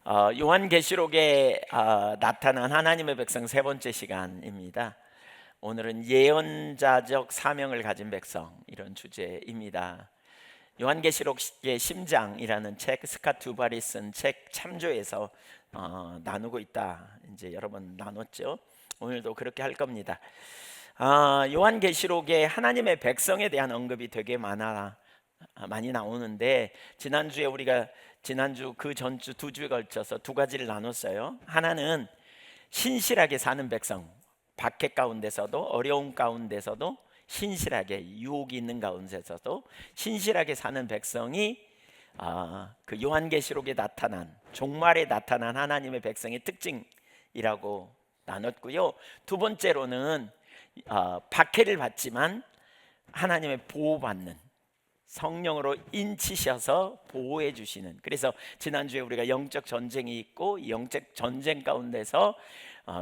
요한계시록에 나타난 하나님의 백성 세 번째 시간입니다. 오늘은 예언자적 사명을 가진 백성, 이런 주제입니다. 요한계시록의 심장이라는 책, 스캇 두발이 쓴 책 참조에서 나누고 있다. 이제 여러 번 나눴죠. 오늘도 그렇게 할 겁니다. 요한계시록에 하나님의 백성에 대한 언급이 되게 많이 나오는데, 지난주 그 전주 두 주에 걸쳐서 두 가지를 나눴어요. 하나는 신실하게 사는 백성, 박해 가운데서도 어려운 가운데서도 신실하게, 유혹이 있는 가운데서도 신실하게 사는 백성이 그 요한계시록에 나타난, 종말에 나타난 하나님의 백성의 특징이라고 나눴고요. 두 번째로는 박해를 받지만 하나님의 보호받는, 성령으로 인치셔서 보호해 주시는, 그래서 지난주에 우리가 영적 전쟁이 있고, 이 영적 전쟁 가운데서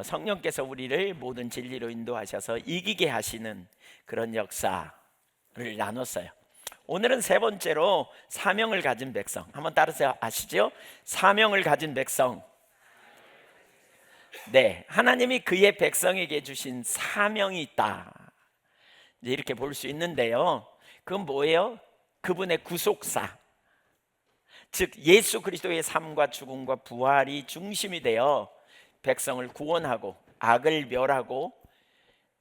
성령께서 우리를 모든 진리로 인도하셔서 이기게 하시는 그런 역사를 나눴어요. 오늘은 세 번째로 사명을 가진 백성, 한번 따라서 아시죠? 사명을 가진 백성. 네, 하나님이 그의 백성에게 주신 사명이 있다, 이렇게 볼 수 있는데요. 그건 뭐예요? 그분의 구속사, 즉 예수 그리스도의 삶과 죽음과 부활이 중심이 되어 백성을 구원하고 악을 멸하고,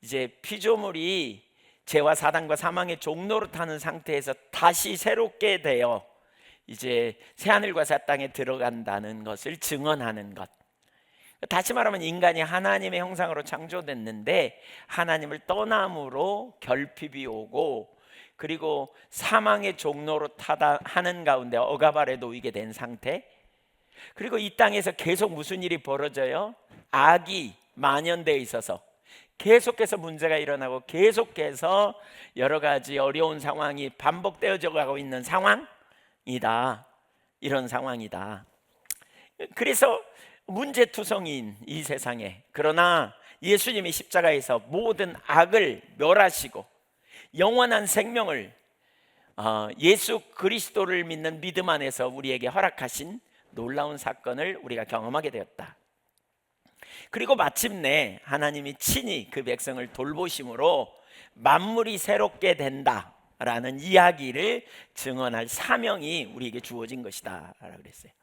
이제 피조물이 죄와 사단과 사망의 종로로 타는 상태에서 다시 새롭게 되어 이제 새하늘과 새 땅에 들어간다는 것을 증언하는 것. 다시 말하면 인간이 하나님의 형상으로 창조됐는데 하나님을 떠남으로 결핍이 오고, 그리고 사망의 종로로 타다하는 가운데 억압 아래 놓이게 된 상태. 그리고 이 땅에서 계속 무슨 일이 벌어져요? 악이 만연되어 있어서 계속해서 문제가 일어나고, 계속해서 여러 가지 어려운 상황이 반복되어져 가고 있는 상황이다, 이런 상황이다. 그래서 문제투성이인 이 세상에, 그러나 예수님이 십자가에서 모든 악을 멸하시고 영원한 생명을 예수 그리스도를 믿는 믿음 안에서 우리에게 허락하신 놀라운 사건을 우리가 경험하게 되었다. 그리고 마침내 하나님이 친히 그 백성을 돌보심으로 만물이 새롭게 된다라는 이야기를 증언할 사명이 우리에게 주어진 것이다 라고 그랬어요.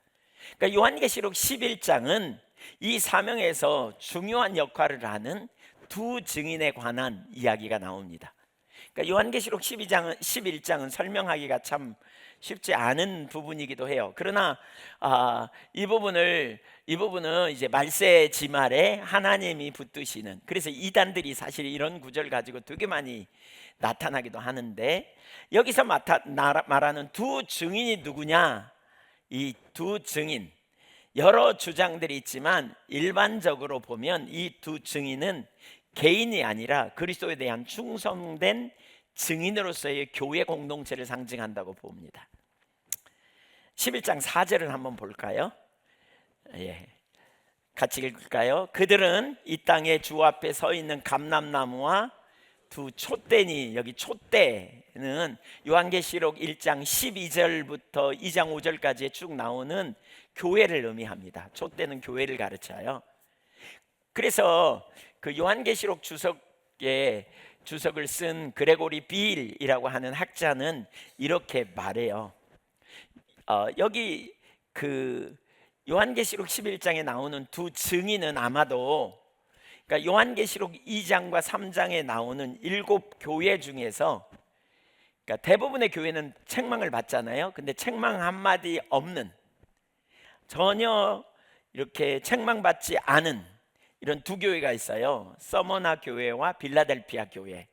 그러니까 요한계시록 11장은 이 사명에서 중요한 역할을 하는 두 증인에 관한 이야기가 나옵니다. 그러니까 요한계시록 11장은 설명하기가 참 쉽지 않은 부분이기도 해요. 그러나 이 부분은 이제 말세 지말에 하나님이 붙드시는, 그래서 이단들이 사실 이런 구절 가지고 되게 많이 나타나기도 하는데, 여기서 말하는 두 증인이 누구냐? 이 두 증인, 여러 주장들이 있지만 일반적으로 보면 이 두 증인은 개인이 아니라 그리스도에 대한 충성된 증인으로서의 교회 공동체를 상징한다고 봅니다. 11장 4절을 한번 볼까요? 같이 읽을까요? 그들은 이 땅에 주 앞에 서 있는 감람나무와 두 촛대니, 여기 촛대는 요한계시록 1장 12절부터 2장 5절까지 쭉 나오는 교회를 의미합니다. 촛대는 교회를 가르쳐요. 그래서 그 요한계시록 주석을 쓴 그레고리 빌이라고 하는 학자는 이렇게 말해요. 여기 그 요한계시록 11장에 나오는 두 증인은 아마도, 그러니까 요한계시록 2장과 3장에 나오는 7교회 중에서, 그러니까 대부분의 교회는 책망을 받잖아요. 근데 책망 한마디 없는, 전혀 이렇게 책망받지 않은 이런 두 교회가 있어요. 서머나 교회와 빌라델피아 교회.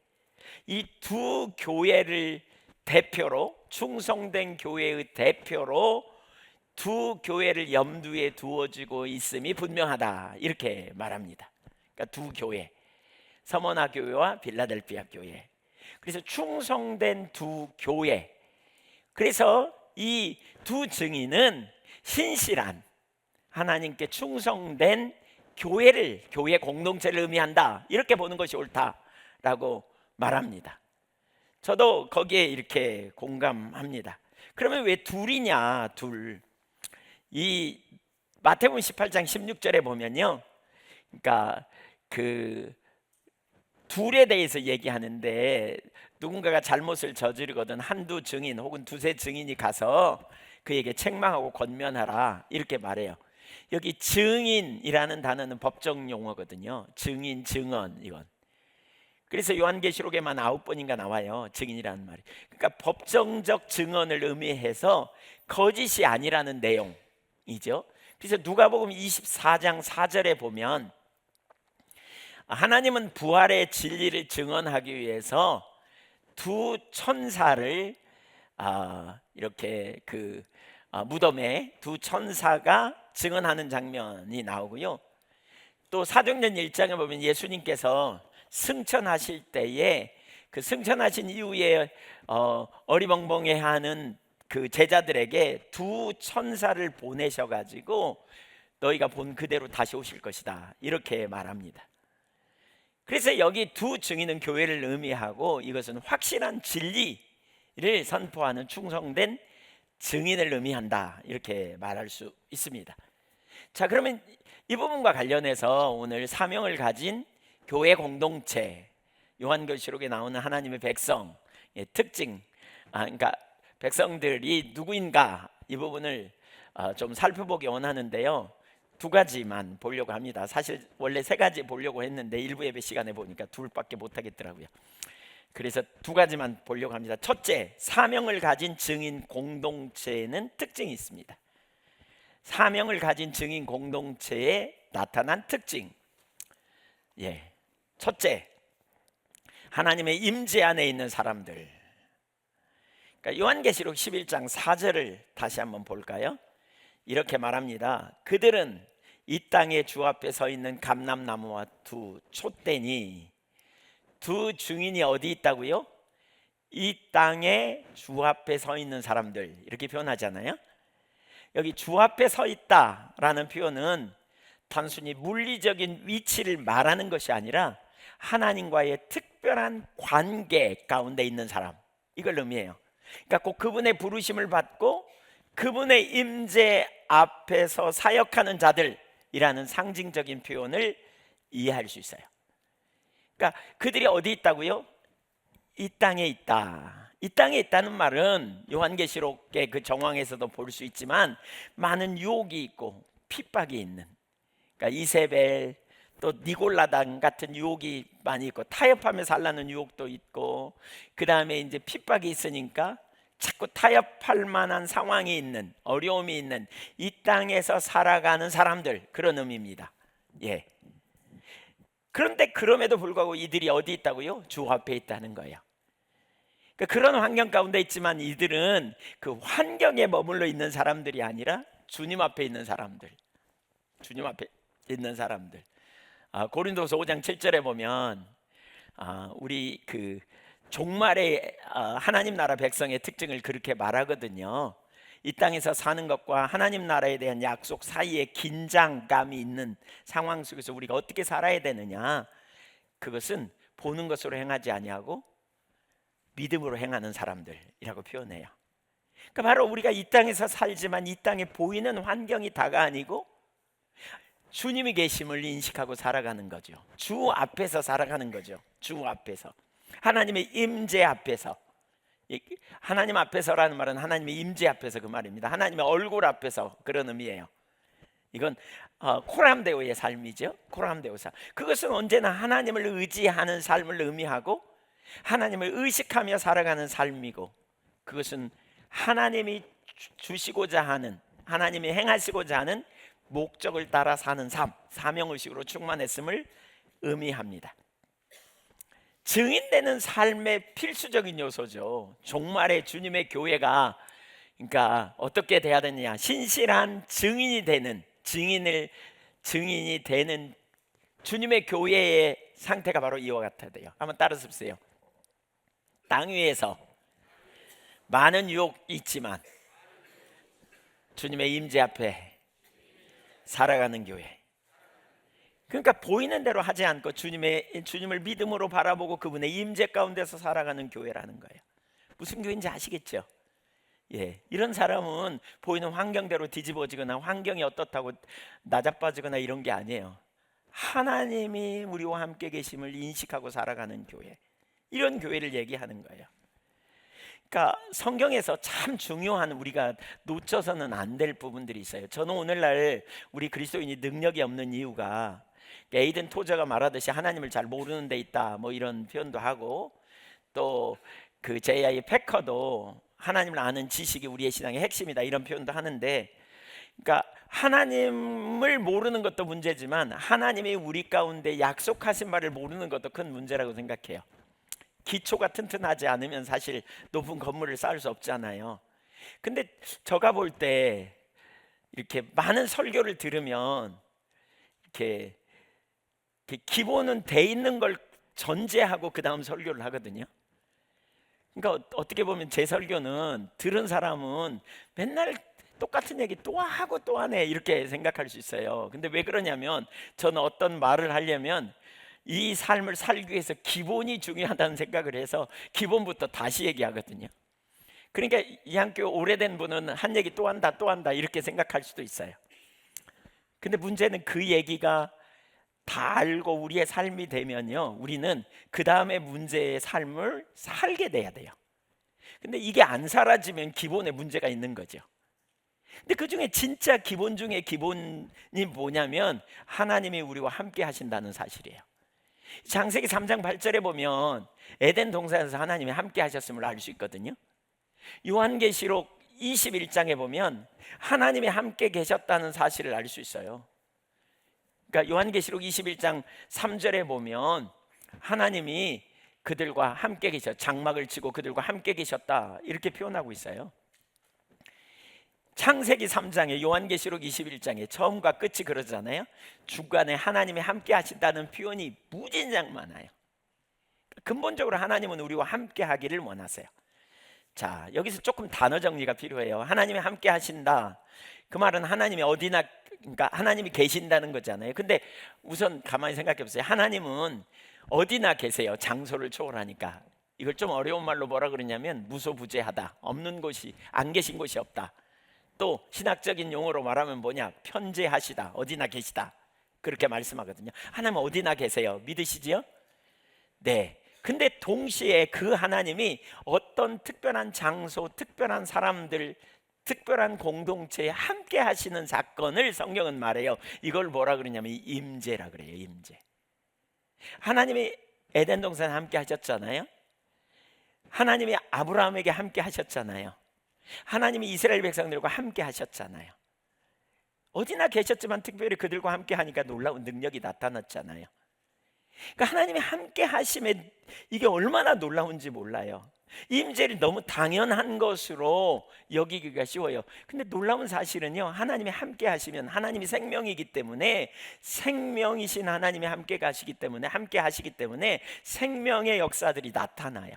이 두 교회를 대표로, 충성된 교회의 대표로 두 교회를 염두에 두어지고 있음이 분명하다, 이렇게 말합니다. 그러니까 두 교회, 서머나 교회와 빌라델피아 교회. 그래서 충성된 두 교회. 그래서 이 두 증인은 신실한, 하나님께 충성된 교회 공동체를 의미한다, 이렇게 보는 것이 옳다라고 말합니다. 저도 거기에 이렇게 공감합니다. 그러면 왜 둘이냐? 이 마태복음 18장 16절에 보면요, 그러니까 그 둘에 대해서 얘기하는데, 누군가가 잘못을 저지르거든 한두 증인 혹은 두세 증인이 가서 그에게 책망하고 권면하라, 이렇게 말해요. 여기 증인이라는 단어는 법정 용어거든요. 증인, 증언, 이건. 그래서 요한계시록에만 9번인가 나와요, 증인이라는 말이. 그러니까 법정적 증언을 의미해서 거짓이 아니라는 내용이죠. 그래서 누가복음 24장 4절에 보면, 하나님은 부활의 진리를 증언하기 위해서 두 천사를 이렇게 무덤에 두 천사가 증언하는 장면이 나오고요. 또 사도행전 1장에 보면 예수님께서 승천하실 때에 그 승천하신 이후에 어리벙벙해하는 그 제자들에게 두 천사를 보내셔가지고 너희가 본 그대로 다시 오실 것이다, 이렇게 말합니다. 그래서 여기 두 증인은 교회를 의미하고, 이것은 확실한 진리를 선포하는 충성된 증인을 의미한다, 이렇게 말할 수 있습니다. 자, 그러면 이 부분과 관련해서 오늘 사명을 가진 교회 공동체, 요한계시록에 나오는 하나님의 백성의 특징, 그러니까 백성들이 누구인가, 이 부분을 좀 살펴보기 원하는데요. 두 가지만 보려고 합니다. 사실 원래 세 가지 보려고 했는데 일부 예배 시간에 보니까 둘밖에 못 하겠더라고요. 그래서 두 가지만 보려고 합니다. 첫째, 사명을 가진 증인 공동체에는 특징이 있습니다. 사명을 가진 증인 공동체에 나타난 특징. 첫째, 하나님의 임재 안에 있는 사람들. 그러니까 요한계시록 11장 4절을 다시 한번 볼까요? 이렇게 말합니다. 그들은 이 땅에 주 앞에 서 있는 감람나무와 두 촛대니. 두 증인이 어디 있다고요? 이 땅에 주 앞에 서 있는 사람들, 이렇게 표현하잖아요. 여기 주 앞에 서 있다라는 표현은 단순히 물리적인 위치를 말하는 것이 아니라 하나님과의 특별한 관계 가운데 있는 사람, 이걸 의미해요. 그러니까 꼭 그분의 부르심을 받고 그분의 임재 앞에서 사역하는 자들이라는 상징적인 표현을 이해할 수 있어요. 그러니까 그들이 어디 있다고요? 이 땅에 있다. 이 땅에 있다는 말은 요한계시록의 그 정황에서도 볼 수 있지만 많은 유혹이 있고 핍박이 있는, 그러니까 이세벨 또 니골라당 같은 유혹이 많이 있고 타협하며 살라는 유혹도 있고, 그 다음에 이제 핍박이 있으니까 자꾸 타협할 만한 상황이 있는, 어려움이 있는 이 땅에서 살아가는 사람들, 그런 의미입니다. 그런데 그럼에도 불구하고 이들이 어디 있다고요? 주 앞에 있다는 거예요. 그러니까 그런 환경 가운데 있지만 이들은 그 환경에 머물러 있는 사람들이 아니라 주님 앞에 있는 사람들, 주님 앞에 있는 사람들. 고린도서 5장 7절에 보면 우리 그 종말의 하나님 나라 백성의 특징을 그렇게 말하거든요. 이 땅에서 사는 것과 하나님 나라에 대한 약속 사이에 긴장감이 있는 상황 속에서 우리가 어떻게 살아야 되느냐, 그것은 보는 것으로 행하지 아니하고 믿음으로 행하는 사람들이라고 표현해요. 그러니까 바로 우리가 이 땅에서 살지만 이 땅에 보이는 환경이 다가 아니고 주님이 계심을 인식하고 살아가는 거죠. 주 앞에서 살아가는 거죠. 주 앞에서, 하나님의 임재 앞에서. 하나님 앞에서라는 말은 하나님의 임재 앞에서 그 말입니다. 하나님의 얼굴 앞에서, 그런 의미예요. 이건 코람데오의 삶이죠. 코람데오 삶. 그것은 언제나 하나님을 의지하는 삶을 의미하고 하나님을 의식하며 살아가는 삶이고, 그것은 하나님이 주시고자 하는, 하나님이 행하시고자 하는 목적을 따라 사는 삶, 사명의식으로 충만했음을 의미합니다. 증인되는 삶의 필수적인 요소죠. 종말의 주님의 교회가 그러니까 어떻게 돼야 되느냐, 신실한 증인이 되는, 증인이 되는 주님의 교회의 상태가 바로 이와 같아야 돼요. 한번 따라서 보세요. 땅 위에서 많은 유혹이 있지만 주님의 임재 앞에 살아가는 교회. 그러니까 보이는 대로 하지 않고 주님을 믿음으로 바라보고 그분의 임재 가운데서 살아가는 교회라는 거예요. 무슨 교회인지 아시겠죠? 이런 사람은 보이는 환경대로 뒤집어지거나 환경이 어떻다고 나자빠지거나 이런 게 아니에요. 하나님이 우리와 함께 계심을 인식하고 살아가는 교회, 이런 교회를 얘기하는 거예요. 그러니까 성경에서 참 중요한, 우리가 놓쳐서는 안 될 부분들이 있어요. 저는 오늘날 우리 그리스도인이 능력이 없는 이유가, 에이든 토저가 말하듯이 하나님을 잘 모르는 데 있다, 뭐 이런 표현도 하고, 또 그 J.I. 패커도 하나님을 아는 지식이 우리의 신앙의 핵심이다, 이런 표현도 하는데, 그러니까 하나님을 모르는 것도 문제지만 하나님이 우리 가운데 약속하신 바를 모르는 것도 큰 문제라고 생각해요. 기초가 튼튼하지 않으면 사실 높은 건물을 쌓을 수 없잖아요. 근데 제가 볼 때 이렇게 많은 설교를 들으면 이렇게 기본은 돼 있는 걸 전제하고 그 다음 설교를 하거든요. 그러니까 어떻게 보면 제 설교는 들은 사람은 맨날 똑같은 얘기 또 하고 또 하네, 이렇게 생각할 수 있어요. 근데 왜 그러냐면, 저는 어떤 말을 하려면 이 삶을 살기 위해서 기본이 중요하다는 생각을 해서 기본부터 다시 얘기하거든요. 그러니까 이 학교 오래된 분은 한 얘기 또 한다 또 한다 이렇게 생각할 수도 있어요. 근데 문제는 그 얘기가 다 알고 우리의 삶이 되면요, 우리는 그 다음에 문제의 삶을 살게 돼야 돼요. 근데 이게 안 사라지면 기본에 문제가 있는 거죠. 근데 그 중에 진짜 기본 중에 기본이 뭐냐면, 하나님이 우리와 함께 하신다는 사실이에요. 창세기 3장 8절에 보면 에덴 동산에서 하나님이 함께 하셨음을 알 수 있거든요. 요한계시록 21장에 보면 하나님이 함께 계셨다는 사실을 알 수 있어요. 그러니까 요한계시록 21장 3절에 보면 하나님이 그들과 함께 계셨, 장막을 치고 그들과 함께 계셨다, 이렇게 표현하고 있어요. 창세기 3장에 요한계시록 21장에 처음과 끝이 그러잖아요. 중간에 하나님이 함께 하신다는 표현이 무진장 많아요. 근본적으로 하나님은 우리와 함께 하기를 원하세요. 자, 여기서 조금 단어 정리가 필요해요. 하나님이 함께 하신다, 그 말은 하나님이 어디나, 그러니까 하나님이 계신다는 거잖아요. 근데 우선 가만히 생각해 보세요. 하나님은 어디나 계세요. 장소를 초월하니까. 이걸 좀 어려운 말로 뭐라 그러냐면 무소부재하다, 없는 곳이, 안 계신 곳이 없다. 또 신학적인 용어로 말하면 뭐냐, 편재하시다, 어디나 계시다, 그렇게 말씀하거든요. 하나님은 어디나 계세요. 믿으시지요? 네. 근데 동시에 그 하나님이 어떤 특별한 장소, 특별한 사람들, 특별한 공동체에 함께 하시는 사건을 성경은 말해요. 이걸 뭐라 그러냐면 임재라 그래요. 임재. 하나님이 에덴 동산에 함께 하셨잖아요. 하나님이 아브라함에게 함께 하셨잖아요. 하나님이 이스라엘 백성들과 함께 하셨잖아요. 어디나 계셨지만 특별히 그들과 함께 하니까 놀라운 능력이 나타났잖아요. 그러니까 하나님이 함께 하심에 이게 얼마나 놀라운지 몰라요. 임재를 너무 당연한 것으로 여기기가 쉬워요. 근데 놀라운 사실은요, 하나님이 함께 하시면, 하나님이 생명이기 때문에, 생명이신 하나님이 함께 가시기 때문에, 함께 하시기 때문에 생명의 역사들이 나타나요.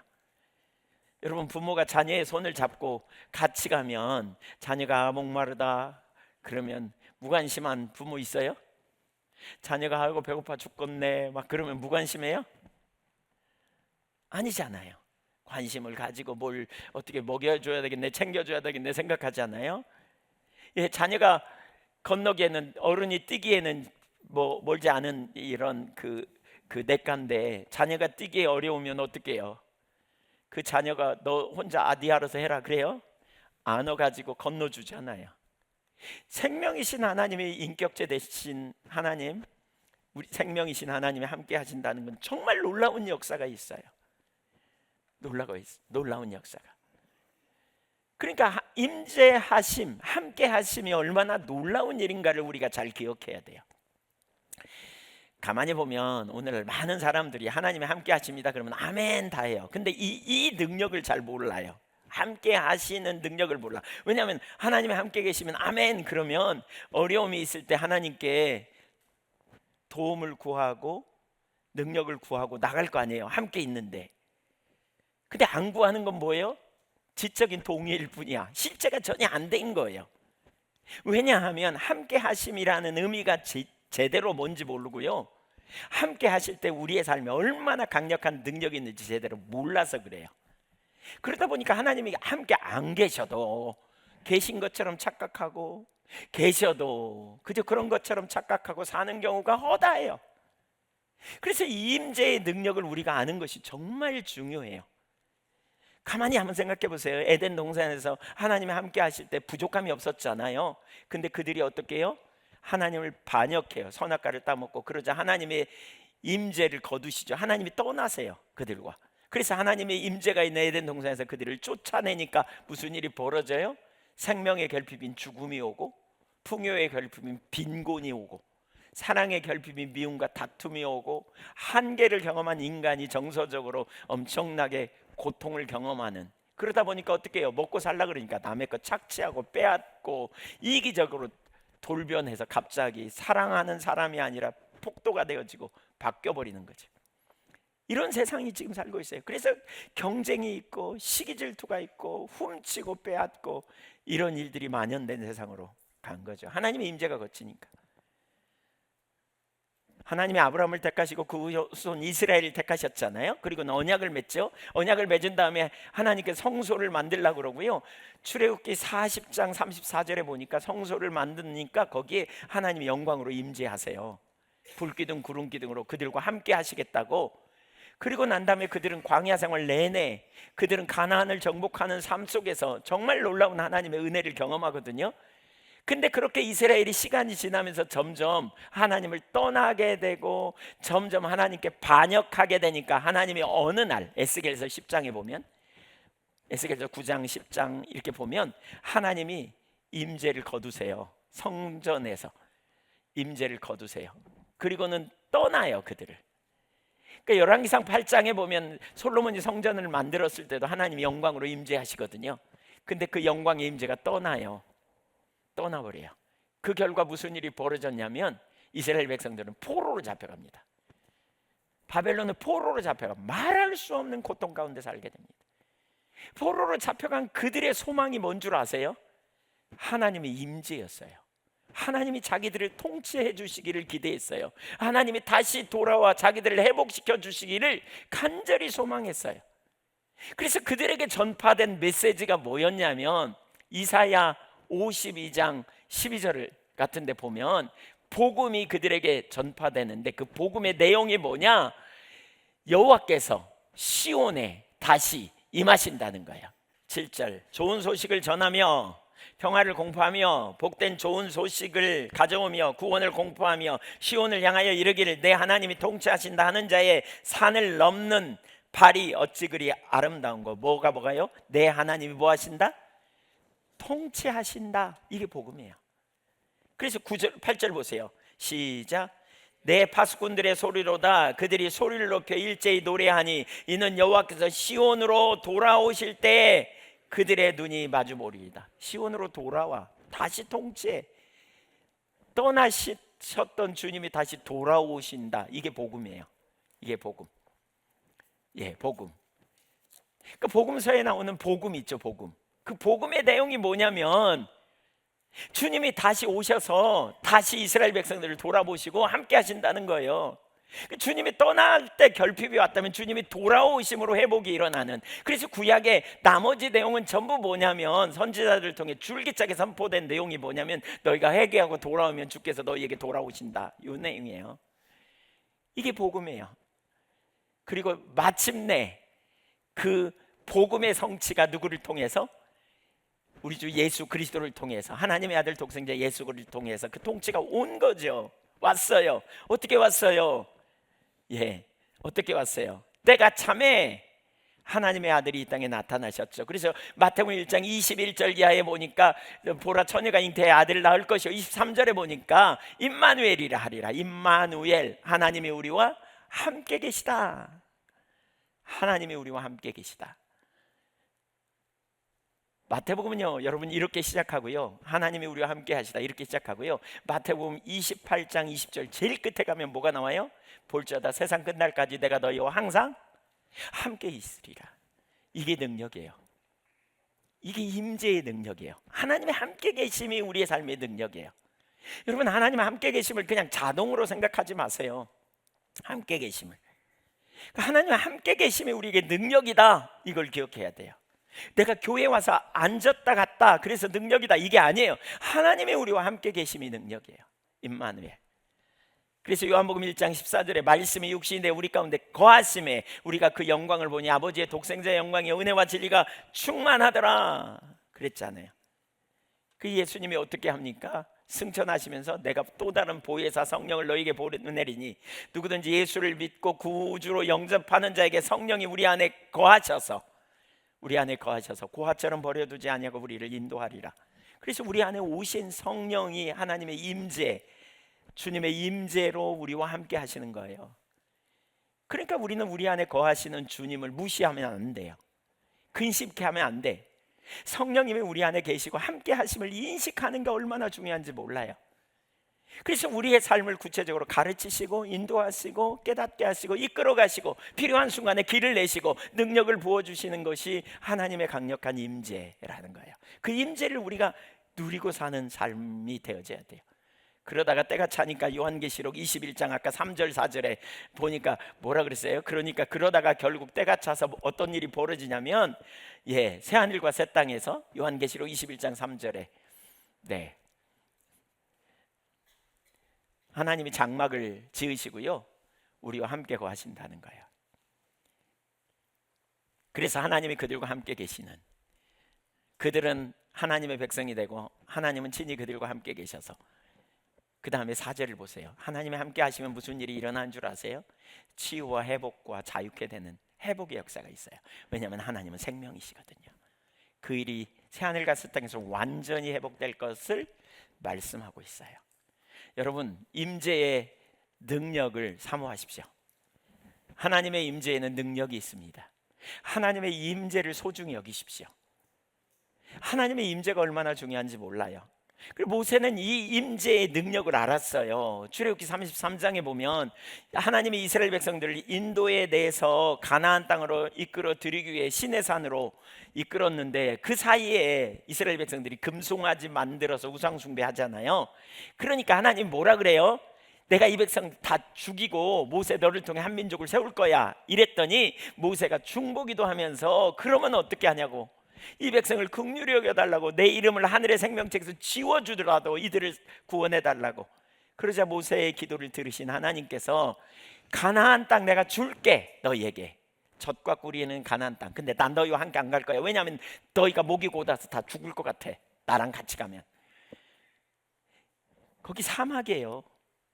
여러분, 부모가 자녀의 손을 잡고 같이 가면 자녀가 목마르다 그러면 무관심한 부모 있어요? 자녀가 아이고 배고파 죽겠네 막 그러면 무관심해요? 아니잖아요. 관심을 가지고 뭘 어떻게 먹여줘야 되겠네, 챙겨줘야 되겠네 생각하잖아요. 자녀가 건너기에는, 어른이 뛰기에는 뭐 멀지 않은 이런 그 냇가인데 자녀가 뛰기에 어려우면 어떻게 해요? 그 자녀가 너 혼자 네 알아서 해라 그래요? 안아가지고 건너주잖아요. 생명이신 하나님이 인격체 되신 하나님, 우리 생명이신 하나님이 함께 하신다는 건 정말 놀라운 역사가 있어요. 놀라운 역사가. 그러니까 임재하심, 함께 하심이 얼마나 놀라운 일인가를 우리가 잘 기억해야 돼요. 가만히 보면 오늘 많은 사람들이 하나님이 함께 하십니다 그러면 아멘 다 해요. 근데 이 능력을 잘 몰라요. 함께 하시는 능력을 몰라. 왜냐하면 하나님이 함께 계시면 아멘 그러면 어려움이 있을 때 하나님께 도움을 구하고 능력을 구하고 나갈 거 아니에요. 함께 있는데. 근데 안 구하는 건 뭐예요? 지적인 동의일 뿐이야. 실제가 전혀 안 된 거예요. 왜냐하면 함께 하심이라는 의미가 제대로 뭔지 모르고요, 함께 하실 때 우리의 삶에 얼마나 강력한 능력이 있는지 제대로 몰라서 그래요. 그러다 보니까 하나님이 함께 안 계셔도 계신 것처럼 착각하고, 계셔도 그저 그런 것처럼 착각하고 사는 경우가 허다해요. 그래서 이 임재의 능력을 우리가 아는 것이 정말 중요해요. 가만히 한번 생각해 보세요. 에덴 동산에서 하나님이 함께 하실 때 부족함이 없었잖아요. 근데 그들이 어떻게 해요? 하나님을 반역해요. 선악과를 따먹고. 그러자 하나님의 임재를 거두시죠. 하나님이 떠나세요, 그들과. 그래서 하나님의 임재가 있는 에덴 동산에서 그들을 쫓아내니까 무슨 일이 벌어져요? 생명의 결핍인 죽음이 오고, 풍요의 결핍인 빈곤이 오고, 사랑의 결핍인 미움과 다툼이 오고, 한계를 경험한 인간이 정서적으로 엄청나게 고통을 경험하는, 그러다 보니까 어떻게 해요? 먹고 살라 그러니까 남의 거 착취하고 빼앗고 이기적으로 돌변해서 갑자기 사랑하는 사람이 아니라 폭도가 되어지고 바뀌어버리는 거죠. 이런 세상이 지금 살고 있어요. 그래서 경쟁이 있고 시기 질투가 있고 훔치고 빼앗고 이런 일들이 만연된 세상으로 간 거죠. 하나님의 임재가 거치니까. 하나님이 아브라함을 택하시고 그 후손 이스라엘을 택하셨잖아요. 그리고 언약을 맺죠. 언약을 맺은 다음에 하나님께 성소를 만들려고 그러고요. 출애굽기 40장 34절에 보니까 성소를 만드니까 거기에 하나님이 영광으로 임재하세요. 불기둥 구름기둥으로 그들과 함께 하시겠다고. 그리고 난 다음에 그들은 광야 생활 내내 그들은 가나안을 정복하는 삶 속에서 정말 놀라운 하나님의 은혜를 경험하거든요. 근데 그렇게 이스라엘이 시간이 지나면서 점점 하나님을 떠나게 되고 점점 하나님께 반역하게 되니까 하나님이 어느 날 에스겔서 10장에 보면, 에스겔서 9장 10장 이렇게 보면 하나님이 임재를 거두세요. 성전에서 임재를 거두세요. 그리고는 떠나요, 그들을. 그러니까 열왕기상 8장에 보면 솔로몬이 성전을 만들었을 때도 하나님이 영광으로 임재하시거든요. 근데 그 영광의 임재가 떠나버려요. 그 결과 무슨 일이 벌어졌냐면 이스라엘 백성들은 포로로 잡혀갑니다. 바벨론의 포로로 잡혀가 말할 수 없는 고통 가운데 살게 됩니다. 포로로 잡혀간 그들의 소망이 뭔 줄 아세요? 하나님의 임재였어요. 하나님이 자기들을 통치해 주시기를 기대했어요. 하나님이 다시 돌아와 자기들을 회복시켜 주시기를 간절히 소망했어요. 그래서 그들에게 전파된 메시지가 뭐였냐면 이사야 52장 12절 같은 데 보면 복음이 그들에게 전파되는데 그 복음의 내용이 뭐냐? 여호와께서 시온에 다시 임하신다는 거예요. 7절 좋은 소식을 전하며 평화를 공포하며 복된 좋은 소식을 가져오며 구원을 공포하며 시온을 향하여 이르기를 내 하나님이 통치하신다 하는 자의 산을 넘는 발이 어찌 그리 아름다운 거. 뭐가요? 내 하나님이 뭐 하신다? 통치하신다. 이게 복음이에요. 그래서 9절 8절 보세요. 시작. 내 파수꾼들의 소리로다. 그들이 소리를 높여 일제히 노래하니 이는 여호와께서 시온으로 돌아오실 때 그들의 눈이 마주 보리이다. 시온으로 돌아와 다시 통치해. 떠나셨던 주님이 다시 돌아오신다. 이게 복음이에요. 이게 복음. 예, 복음. 그 복음서에 나오는 복음 있죠, 복음. 그 복음의 내용이 뭐냐면 주님이 다시 오셔서 다시 이스라엘 백성들을 돌아보시고 함께 하신다는 거예요. 주님이 떠날 때 결핍이 왔다면 주님이 돌아오심으로 회복이 일어나는. 그래서 구약의 나머지 내용은 전부 뭐냐면 선지자들을 통해 줄기차게 선포된 내용이 뭐냐면 너희가 회개하고 돌아오면 주께서 너희에게 돌아오신다. 이 내용이에요. 이게 복음이에요. 그리고 마침내 그 복음의 성취가 누구를 통해서? 우리 주 예수 그리스도를 통해서, 하나님의 아들 독생자 예수를 통해서 그 통치가 온 거죠. 왔어요. 어떻게 왔어요? 예, 어떻게 왔어요? 때가 참에 하나님의 아들이 이 땅에 나타나셨죠. 그래서 마태복음 1장 21절 이하에 보니까 보라 처녀가 잉태해 아들을 낳을 것이요 23절에 보니까 임마누엘이라 하리라. 임마누엘, 하나님이 우리와 함께 계시다. 하나님이 우리와 함께 계시다. 마태복음은요, 여러분 이렇게 시작하고요. 하나님이 우리와 함께 하시다 이렇게 시작하고요. 마태복음 28장 20절 제일 끝에 가면 뭐가 나와요? 볼지어다 세상 끝날까지 내가 너희와 항상 함께 있으리라. 이게 능력이에요. 이게 임재의 능력이에요. 하나님의 함께 계심이 우리의 삶의 능력이에요. 여러분 하나님의 함께 계심을 그냥 자동으로 생각하지 마세요. 함께 계심을 하나님과 함께 계심이 우리에게 능력이다, 이걸 기억해야 돼요. 내가 교회 와서 앉았다 갔다 그래서 능력이다, 이게 아니에요. 하나님이 우리와 함께 계심이 능력이에요. 임마누엘. 그래서 요한복음 1장 14절에 말씀이 육신이 되 우리 가운데 거하심에 우리가 그 영광을 보니 아버지의 독생자의 영광이 은혜와 진리가 충만하더라 그랬잖아요. 그 예수님이 어떻게 합니까? 승천하시면서 내가 또 다른 보혜사 성령을 너에게 보내리니 누구든지 예수를 믿고 구주로 영접하는 자에게 성령이 우리 안에 거하셔서 고아처럼 버려두지 아니하고 우리를 인도하리라. 그래서 우리 안에 오신 성령이 하나님의 임재, 주님의 임재로 우리와 함께 하시는 거예요. 그러니까 우리는 우리 안에 거하시는 주님을 무시하면 안 돼요. 근심케 하면 안 돼. 성령님이 우리 안에 계시고 함께 하심을 인식하는 게 얼마나 중요한지 몰라요. 그래서 우리의 삶을 구체적으로 가르치시고 인도하시고 깨닫게 하시고 이끌어 가시고 필요한 순간에 길을 내시고 능력을 부어주시는 것이 하나님의 강력한 임재라는 거예요. 그 임재를 우리가 누리고 사는 삶이 되어져야 돼요. 그러다가 때가 차니까 요한계시록 21장 아까 3절 4절에 보니까 뭐라 그랬어요? 그러다가 결국 때가 차서 어떤 일이 벌어지냐면 새하늘과 새 땅에서 요한계시록 21장 3절에 하나님이 장막을 지으시고요 우리와 함께 거하신다는 거예요. 그래서 하나님이 그들과 함께 계시는, 그들은 하나님의 백성이 되고 하나님은 친히 그들과 함께 계셔서, 그 다음에 4절을 보세요. 하나님이 함께 하시면 무슨 일이 일어나는 줄 아세요? 치유와 회복과 자유케 되는 회복의 역사가 있어요. 왜냐하면 하나님은 생명이시거든요. 그 일이 새하늘과 새 땅에서 완전히 회복될 것을 말씀하고 있어요. 여러분, 임재의 능력을 사모하십시오. 하나님의 임재에는 능력이 있습니다. 하나님의 임재를 소중히 여기십시오. 하나님의 임재가 얼마나 중요한지 몰라요. 그리고 모세는 이 임재의 능력을 알았어요. 출애굽기 33장에 보면 하나님이 이스라엘 백성들을 인도에 대해서 가나안 땅으로 이끌어 들이기 위해 시내산으로 이끌었는데 그 사이에 이스라엘 백성들이 금송아지 만들어서 우상 숭배하잖아요. 그러니까 하나님 뭐라 그래요? 내가 이 백성 다 죽이고 모세 너를 통해 한 민족을 세울 거야 이랬더니 모세가 중보기도 하면서 그러면 어떻게 하냐고, 이 백성을 긍휼히 여겨달라고, 내 이름을 하늘의 생명책에서 지워주더라도 이들을 구원해달라고. 그러자 모세의 기도를 들으신 하나님께서 가나안 땅 내가 줄게, 너희에게 젖과 꿀이 는 가나안 땅. 근데 난 너희와 함께 안 갈 거야. 왜냐하면 너희가 목이 곧아서 다 죽을 것 같아, 나랑 같이 가면. 거기 사막이에요.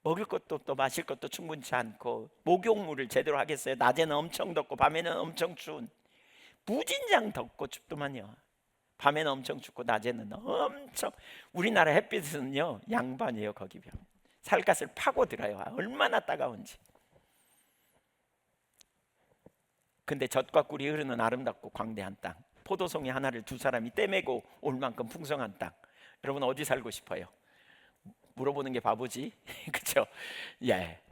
먹을 것도 없고 마실 것도 충분치 않고 목욕물을 제대로 하겠어요? 낮에는 엄청 덥고 밤에는 엄청 추운, 무진장 덥고 춥더만요. 밤에는 엄청 춥고 낮에는 엄청, 우리나라 햇빛은요 양반이에요. 거기 벽 살갗을 파고들어요. 얼마나 따가운지. 근데 젖과 꿀이 흐르는 아름답고 광대한 땅, 포도송이 하나를 두 사람이 떼매고 올 만큼 풍성한 땅. 여러분 어디 살고 싶어요? 물어보는 게 바보지. 그렇죠?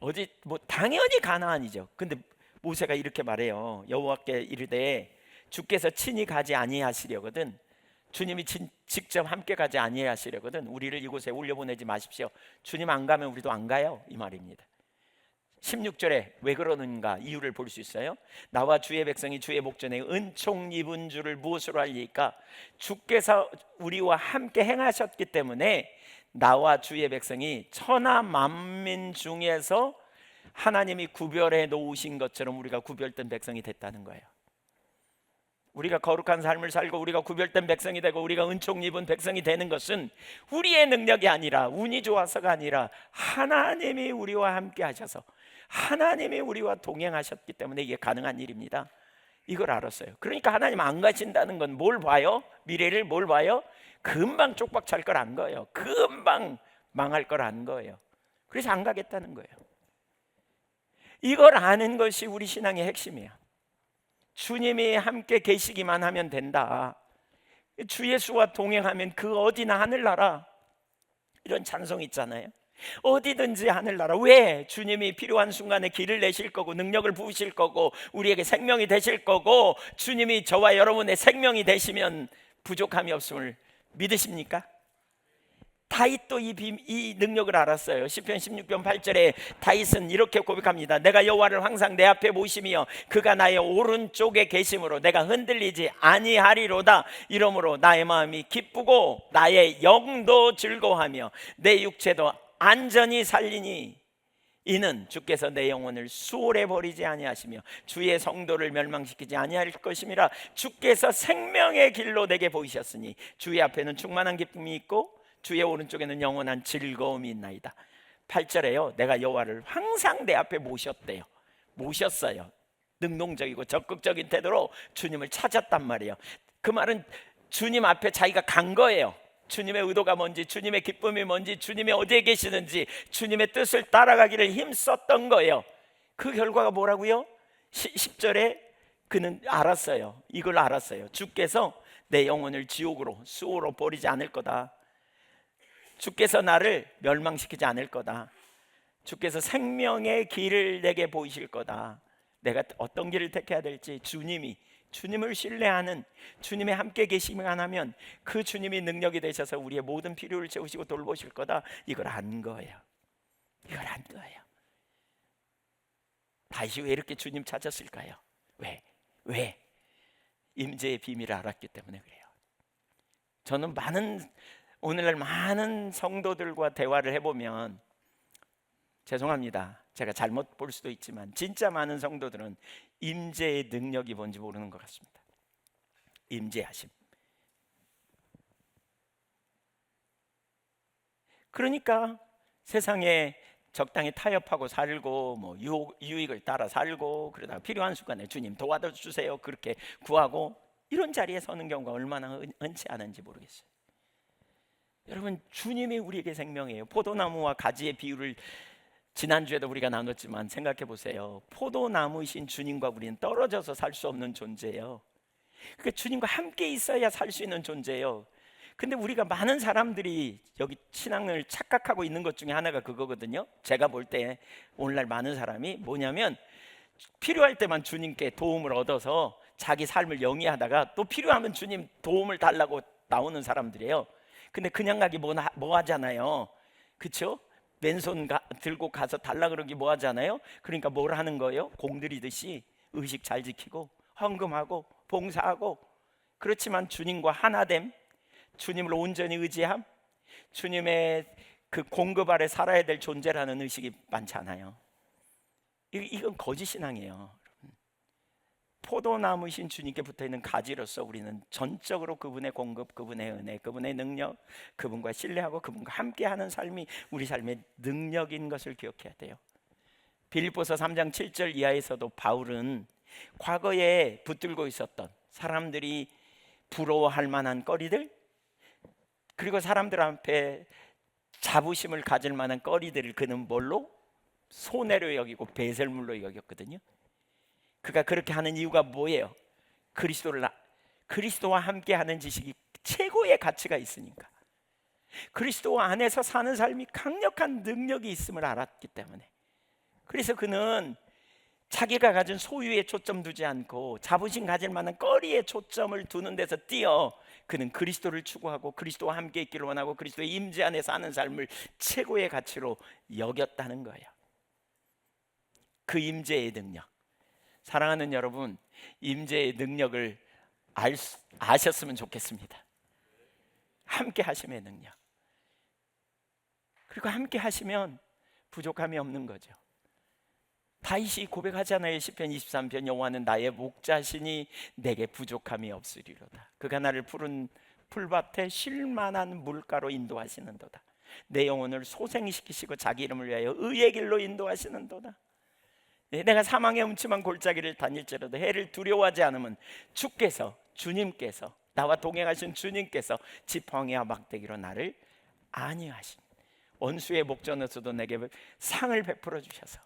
어디 당연히 가나안이죠. 근데 모세가 이렇게 말해요. 여호와께 이르되 주께서 친히 가지 아니하시려거든, 주님이 직접 함께 가지 아니하시려거든 우리를 이곳에 올려보내지 마십시오. 주님 안 가면 우리도 안 가요, 이 말입니다. 16절에 왜 그러는가 이유를 볼 수 있어요. 나와 주의 백성이 주의 목전에 은총 입은 줄을 무엇으로 알리까? 주께서 우리와 함께 행하셨기 때문에 나와 주의 백성이 천하 만민 중에서 하나님이 구별해 놓으신 것처럼 우리가 구별된 백성이 됐다는 거예요. 우리가 거룩한 삶을 살고 우리가 구별된 백성이 되고 우리가 은총 입은 백성이 되는 것은 우리의 능력이 아니라, 운이 좋아서가 아니라 하나님이 우리와 함께 하셔서 하나님이 우리와 동행하셨기 때문에 이게 가능한 일입니다. 이걸 알았어요. 그러니까 하나님 안 가신다는 건 뭘 봐요? 미래를 뭘 봐요? 금방 쪽박 찰 걸 안 거예요. 금방 망할 걸 안 거예요. 그래서 안 가겠다는 거예요. 이걸 아는 것이 우리 신앙의 핵심이에요. 주님이 함께 계시기만 하면 된다. 주 예수와 동행하면 그 어디나 하늘나라, 이런 찬송 있잖아요. 어디든지 하늘나라. 왜? 주님이 필요한 순간에 길을 내실 거고 능력을 부으실 거고 우리에게 생명이 되실 거고, 주님이 저와 여러분의 생명이 되시면 부족함이 없음을 믿으십니까? 다 다윗도 이 능력을 알았어요. 시편 16편 8절에 다윗은 이렇게 고백합니다. 내가 여호와를 항상 내 앞에 모심이여 그가 나의 오른쪽에 계심으로 내가 흔들리지 아니하리로다. 이러므로 나의 마음이 기쁘고 나의 영도 즐거워하며 내 육체도 안전히 살리니 이는 주께서 내 영혼을 수월해 버리지 아니하시며 주의 성도를 멸망시키지 아니할 것임이라. 주께서 생명의 길로 내게 보이셨으니 주의 앞에는 충만한 기쁨이 있고 주의 오른쪽에는 영원한 즐거움이 있나이다. 8절에요 내가 여호와를 항상 내 앞에 모셨대요. 모셨어요. 능동적이고 적극적인 태도로 주님을 찾았단 말이에요. 그 말은 주님 앞에 자기가 간 거예요. 주님의 의도가 뭔지, 주님의 기쁨이 뭔지, 주님이 어디에 계시는지 주님의 뜻을 따라가기를 힘썼던 거예요. 그 결과가 뭐라고요? 10절에 그는 알았어요. 이걸 알았어요. 주께서 내 영혼을 지옥으로 수호로 버리지 않을 거다. 주께서 나를 멸망시키지 않을 거다. 주께서 생명의 길을 내게 보이실 거다. 내가 어떤 길을 택해야 될지 주님을 신뢰하는, 주님의 함께 계시기만 하면 그 주님이 능력이 되셔서 우리의 모든 필요를 채우시고 돌보실 거다. 이걸 안 거예요. 이걸 안 거예요. 다윗이 왜 이렇게 주님 찾았을까요? 왜? 임재의 비밀을 알았기 때문에 그래요. 저는 오늘날 많은 성도들과 대화를 해보면, 죄송합니다, 제가 잘못 볼 수도 있지만 진짜 많은 성도들은 임재의 능력이 뭔지 모르는 것 같습니다. 임재하심. 그러니까 세상에 적당히 타협하고 살고 뭐 유익을 따라 살고 그러다가 필요한 순간에 주님 도와주세요 그렇게 구하고 이런 자리에 서는 경우가 얼마나 흔치 않은지 모르겠어요. 여러분, 주님이 우리에게 생명이에요. 포도나무와 가지의 비유를 지난주에도 우리가 나눴지만 생각해 보세요. 포도나무이신 주님과 우리는 떨어져서 살 수 없는 존재예요. 그러니까 주님과 함께 있어야 살 수 있는 존재예요. 근데 우리가 많은 사람들이 여기 신앙을 착각하고 있는 것 중에 하나가 그거거든요. 제가 볼 때 오늘날 많은 사람이 뭐냐면 필요할 때만 주님께 도움을 얻어서 자기 삶을 영위하다가 또 필요하면 주님 도움을 달라고 나오는 사람들이에요. 근데 그냥 가기 뭐 하잖아요. 그렇죠? 맨손 들고 가서 달라 그러기 뭐 하잖아요. 그러니까 뭘 하는 거예요? 공들이듯이 의식 잘 지키고 헌금하고 봉사하고. 그렇지만 주님과 하나됨, 주님을 온전히 의지함, 주님의 그 공급 아래 살아야 될 존재라는 의식이 많지 않아요. 이건 거짓 신앙이에요. 포도나무이신 주님께 붙어있는 가지로서 우리는 전적으로 그분의 공급, 그분의 은혜, 그분의 능력, 그분과 신뢰하고 그분과 함께하는 삶이 우리 삶의 능력인 것을 기억해야 돼요. 빌립보서 3장 7절 이하에서도 바울은 과거에 붙들고 있었던 사람들이 부러워할 만한 거리들, 그리고 사람들 앞에 자부심을 가질 만한 거리들을 그는 뭘로? 손해로 여기고 배설물로 여겼거든요. 그가 그렇게 하는 이유가 뭐예요? 그리스도와 함께하는 지식이 최고의 가치가 있으니까. 그리스도 안에서 사는 삶이 강력한 능력이 있음을 알았기 때문에. 그래서 그는 자기가 가진 소유에 초점 두지 않고 자부심 가질 만한 거리에 초점을 두는 데서 뛰어 그는 그리스도를 추구하고 그리스도와 함께 있기를 원하고 그리스도의 임재 안에 사는 삶을 최고의 가치로 여겼다는 거예요. 그 임재의 능력. 사랑하는 여러분, 임재의 능력을 아셨으면 좋겠습니다. 함께 하심의 능력. 그리고 함께 하시면 부족함이 없는 거죠. 다윗이 고백하잖아요. 시편 23편 여호와는 나의 목자시니 내게 부족함이 없으리로다. 그가 나를 푸른 풀밭에 쉴만한 물가로 인도하시는도다. 내 영혼을 소생시키시고 자기 이름을 위하여 의의 길로 인도하시는도다. 내가 사망의 음침한 골짜기를 다닐지라도 해를 두려워하지 않으면 주님께서 나와 동행하신 주님께서 지팡이와 막대기로 나를 안위하신 원수의 목전에서도 내게 상을 베풀어 주셔서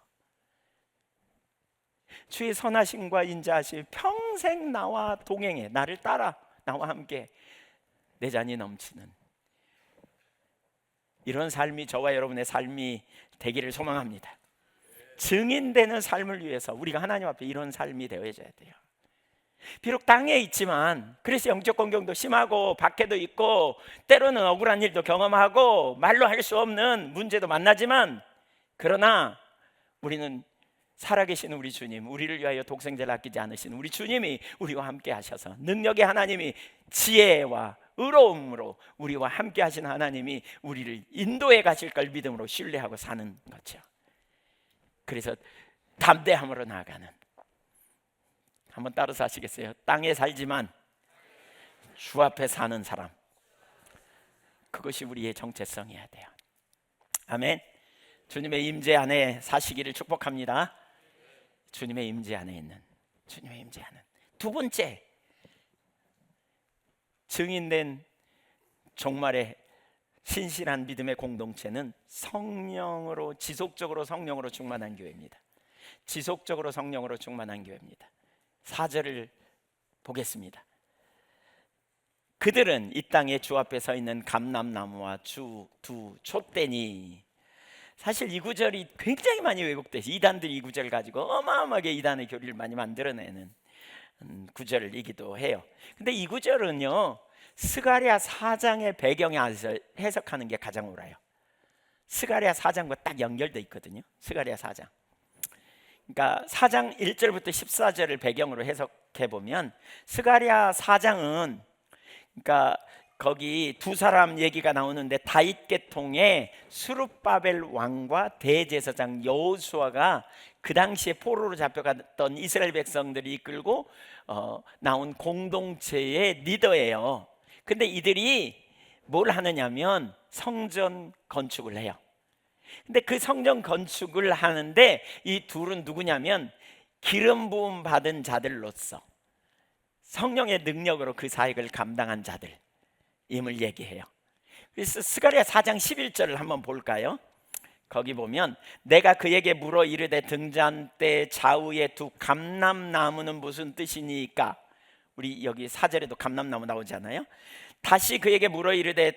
주의 선하심과 인자하심 평생 나와 동행해 나를 따라 나와 함께 내 잔이 넘치는 이런 삶이 저와 여러분의 삶이 되기를 소망합니다. 증인되는 삶을 위해서 우리가 하나님 앞에 이런 삶이 되어져야 돼요. 비록 땅에 있지만, 그래서 영적 공경도 심하고 밖에도 있고 때로는 억울한 일도 경험하고 말로 할 수 없는 문제도 만나지만, 그러나 우리는 살아계신 우리 주님, 우리를 위하여 독생자를 아끼지 않으신 우리 주님이 우리와 함께 하셔서, 능력의 하나님이 지혜와 의로움으로 우리와 함께 하신 하나님이 우리를 인도해 가실 걸 믿음으로 신뢰하고 사는 거죠. 그래서 담대함으로 나아가는, 한번 따라서 하시겠어요? 땅에 살지만 주 앞에 사는 사람, 그것이 우리의 정체성이어야 돼요. 아멘. 주님의 임재 안에 사시기를 축복합니다. 주님의 임재 안에 있는, 주님의 임재 안에. 두 번째, 증인된 종말의 신실한 믿음의 공동체는 성령으로, 지속적으로 성령으로 충만한 교회입니다. 지속적으로 성령으로 충만한 교회입니다. 4절을 보겠습니다. 그들은 이 땅에 주 앞에 서 있는 감람나무와 두 촛대니. 사실 이 구절이 굉장히 많이 왜곡돼서 이단들이 이 구절 가지고 어마어마하게 이단의 교리를 많이 만들어내는 구절이기도 해요. 근데 이 구절은요, 스가랴 4장의 배경에 안에서 해석하는 게 가장 옳아요. 스가랴 4장과 딱 연결돼 있거든요. 스가랴 4장. 그러니까 4장 1절부터 14절을 배경으로 해석해 보면, 스가랴 4장은, 그러니까 거기 두 사람 얘기가 나오는데, 다윗 계통의 수룹바벨 왕과 대제사장 여호수아가 그 당시에 포로로 잡혀갔던 이스라엘 백성들이 이끌고 나온 공동체의 리더예요. 근데 이들이 뭘 하느냐면 성전 건축을 해요. 근데 그 성전 건축을 하는데 이 둘은 누구냐면 기름 부음 받은 자들로서 성령의 능력으로 그 사역을 감당한 자들임을 얘기해요. 그래서 스가랴 4장 11절을 한번 볼까요? 거기 보면, 내가 그에게 물어 이르되 등잔대 좌우에 두 감람나무는 무슨 뜻이니까. 우리 여기 4절에도 감람나무 나오잖아요. 다시 그에게 물어 이르되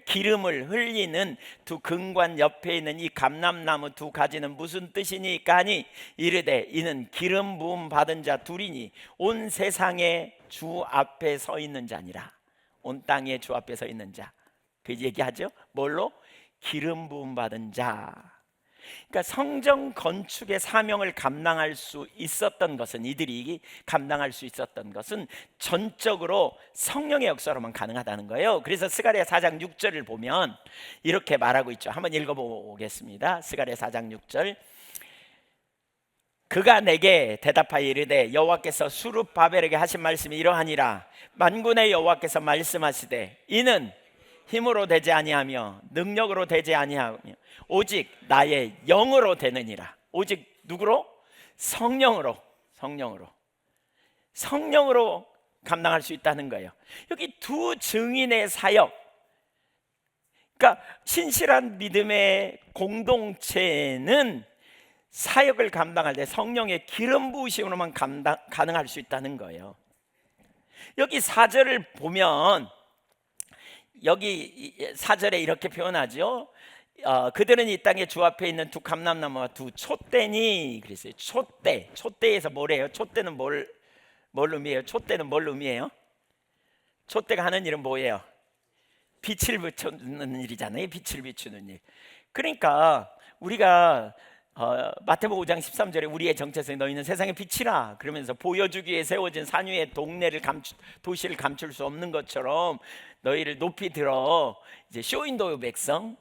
기름을 흘리는 두 금관 옆에 있는 이 감람나무 두 가지는 무슨 뜻이니까 하니, 이르되 이는 기름 부음 받은 자 둘이니 온 세상에 주 앞에 서 있는 자니라. 온 땅에 주 앞에 서 있는 자, 그 얘기하죠. 뭘로? 기름 부음 받은 자. 그러니까 성전 건축의 사명을 감당할 수 있었던 것은, 이들이 감당할 수 있었던 것은 전적으로 성령의 역사로만 가능하다는 거예요. 그래서 스가랴 4장 6절을 보면 이렇게 말하고 있죠. 한번 읽어보겠습니다. 스가랴 4장 6절. 그가 내게 대답하여 이르되 여호와께서 수룹바벨에게 하신 말씀이 이러하니라. 만군의 여호와께서 말씀하시되 이는 힘으로 되지 아니하며 능력으로 되지 아니하며 오직 나의 영으로 되느니라. 오직 누구로? 성령으로 감당할 수 있다는 거예요. 여기 두 증인의 사역, 그러니까 신실한 믿음의 공동체는 사역을 감당할 때 성령의 기름 부으심으로만 가능할 수 있다는 거예요. 여기 4절을 보면, 여기 4절에 이렇게 표현하죠. 그들은 이 땅에 주 앞에 있는 두 감람나무와 두 촛대니. 그랬어요. 촛대에서 뭐래요? 촛대는 뭘 의미해요? 촛대는 뭘 의미해요? 촛대가 하는 일은 뭐예요? 빛을 비추는 일이잖아요. 빛을 비추는 일. 그러니까 우리가 마태복음 5장 13절에 우리의 정체성이 너희는 세상의 빛이라 그러면서 보여주기 위해 세워진 산 위에 도시를 감출 수 없는 것처럼 너희를 높이 들어 이제 쇼윈도우 백성,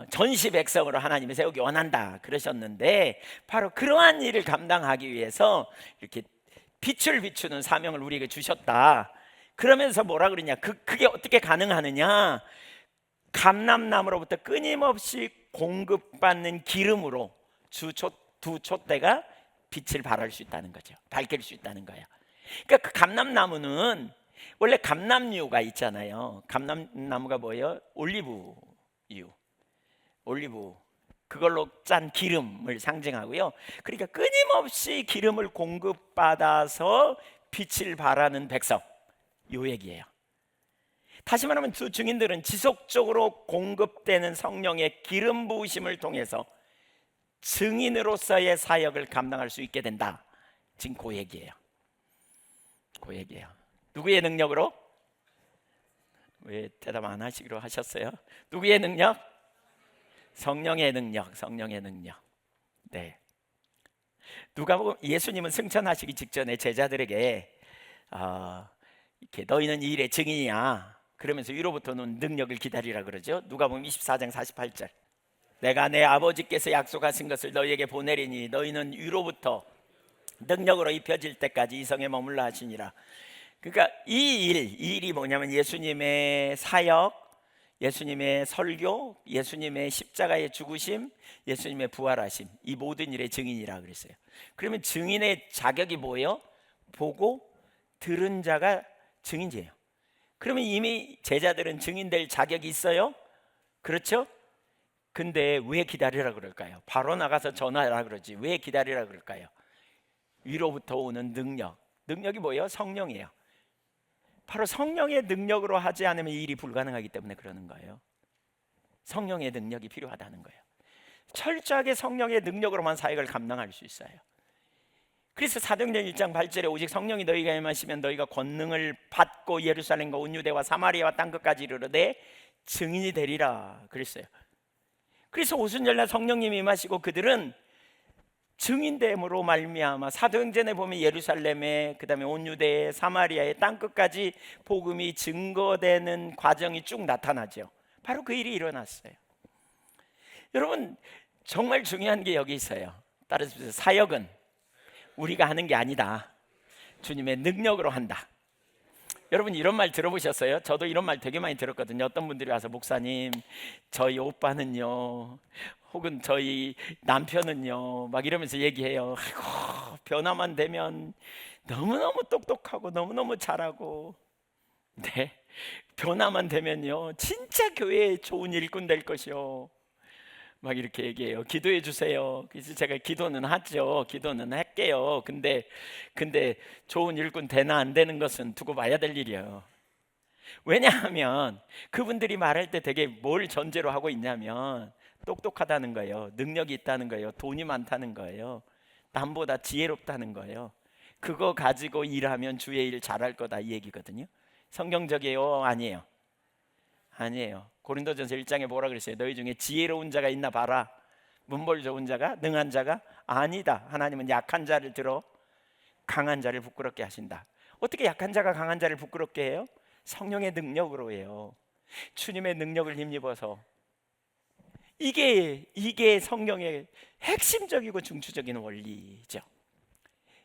전시 백성으로 하나님이 세우기 원한다 그러셨는데, 바로 그러한 일을 감당하기 위해서 이렇게 빛을 비추는 사명을 우리에게 주셨다. 그러면서 뭐라 그러냐, 그게 어떻게 가능하느냐, 감람나무로부터 끊임없이 공급받는 기름으로 두 촛대가 빛을 발할 수 있다는 거죠. 밝힐 수 있다는 거예요. 그러니까 그 감람나무는 원래 감람류가 있잖아요. 감람나무가 뭐예요? 올리브유, 그걸로 짠 기름을 상징하고요. 그러니까 끊임없이 기름을 공급받아서 빛을 발하는 백성, 요 얘기예요. 다시 말하면 두 증인들은 지속적으로 공급되는 성령의 기름 부으심을 통해서 증인으로서의 사역을 감당할 수 있게 된다. 지금 그 얘기예요. 그 얘기예요. 누구의 능력으로? 왜 대답 안 하시기로 하셨어요? 누구의 능력? 성령의 능력, 성령의 능력. 네. 누가복음 예수님은 승천하시기 직전에 제자들에게 이렇게 너희는 이 일의 증인이야. 그러면서 위로부터는 능력을 기다리라 그러죠. 누가복음 24장 48절. 내가 내 아버지께서 약속하신 것을 너희에게 보내리니 너희는 위로부터 능력으로 입혀질 때까지 이 성에 머물라 하시니라. 그러니까 이 일이 뭐냐면 예수님의 사역, 예수님의 설교, 예수님의 십자가의 죽으심, 예수님의 부활하심, 이 모든 일의 증인이라 그랬어요. 그러면 증인의 자격이 뭐예요? 보고 들은 자가 증인이에요. 그러면 이미 제자들은 증인될 자격이 있어요? 그렇죠? 근데 왜 기다리라 그럴까요? 바로 나가서 전하라 그러지 왜 기다리라 그럴까요? 위로부터 오는 능력이 뭐예요? 성령이에요. 바로 성령의 능력으로 하지 않으면 이 일이 불가능하기 때문에 그러는 거예요. 성령의 능력이 필요하다는 거예요. 철저하게 성령의 능력으로만 사역을 감당할 수 있어요. 그래서 사도행전 1장 8절에 오직 성령이 너희가 임하시면 너희가 권능을 받고 예루살렘과 온 유대와 사마리아와 땅끝까지 이르르되 증인이 되리라 그랬어요. 그래서 오순절날 성령님이 임하시고 그들은 증인됨으로 말미암아 사도행전에 보면 예루살렘에 그다음에 온 유대에 사마리아의 땅끝까지 복음이 증거되는 과정이 쭉 나타나죠. 바로 그 일이 일어났어요. 여러분 정말 중요한 게 여기 있어요. 따라서 사역은 우리가 하는 게 아니다. 주님의 능력으로 한다. 여러분 이런 말 들어보셨어요? 저도 이런 말 되게 많이 들었거든요. 어떤 분들이 와서 목사님 저희 오빠는요 혹은 저희 남편은요 막 이러면서 얘기해요. 아이고 변화만 되면 너무너무 똑똑하고 너무너무 잘하고 네 변화만 되면요 진짜 교회에 좋은 일꾼 될 것이요 막 이렇게 얘기해요. 기도해 주세요. 그래서 제가 기도는 하죠. 기도는 할게요. 근데 좋은 일꾼 되나 안 되는 것은 두고 봐야 될 일이에요. 왜냐하면 그분들이 말할 때 되게 뭘 전제로 하고 있냐면 똑똑하다는 거예요. 능력이 있다는 거예요. 돈이 많다는 거예요. 남보다 지혜롭다는 거예요. 그거 가지고 일하면 주의 일 잘할 거다 이 얘기거든요. 성경적이에요? 아니에요? 아니에요. 고린도전서 1장에 뭐라 그랬어요? 너희 중에 지혜로운 자가 있나 봐라. 문벌 좋은 자가, 능한 자가 아니다. 하나님은 약한 자를 들어 강한 자를 부끄럽게 하신다. 어떻게 약한 자가 강한 자를 부끄럽게 해요? 성령의 능력으로 해요. 주님의 능력을 힘입어서. 이게 성령의 핵심적이고 중추적인 원리죠.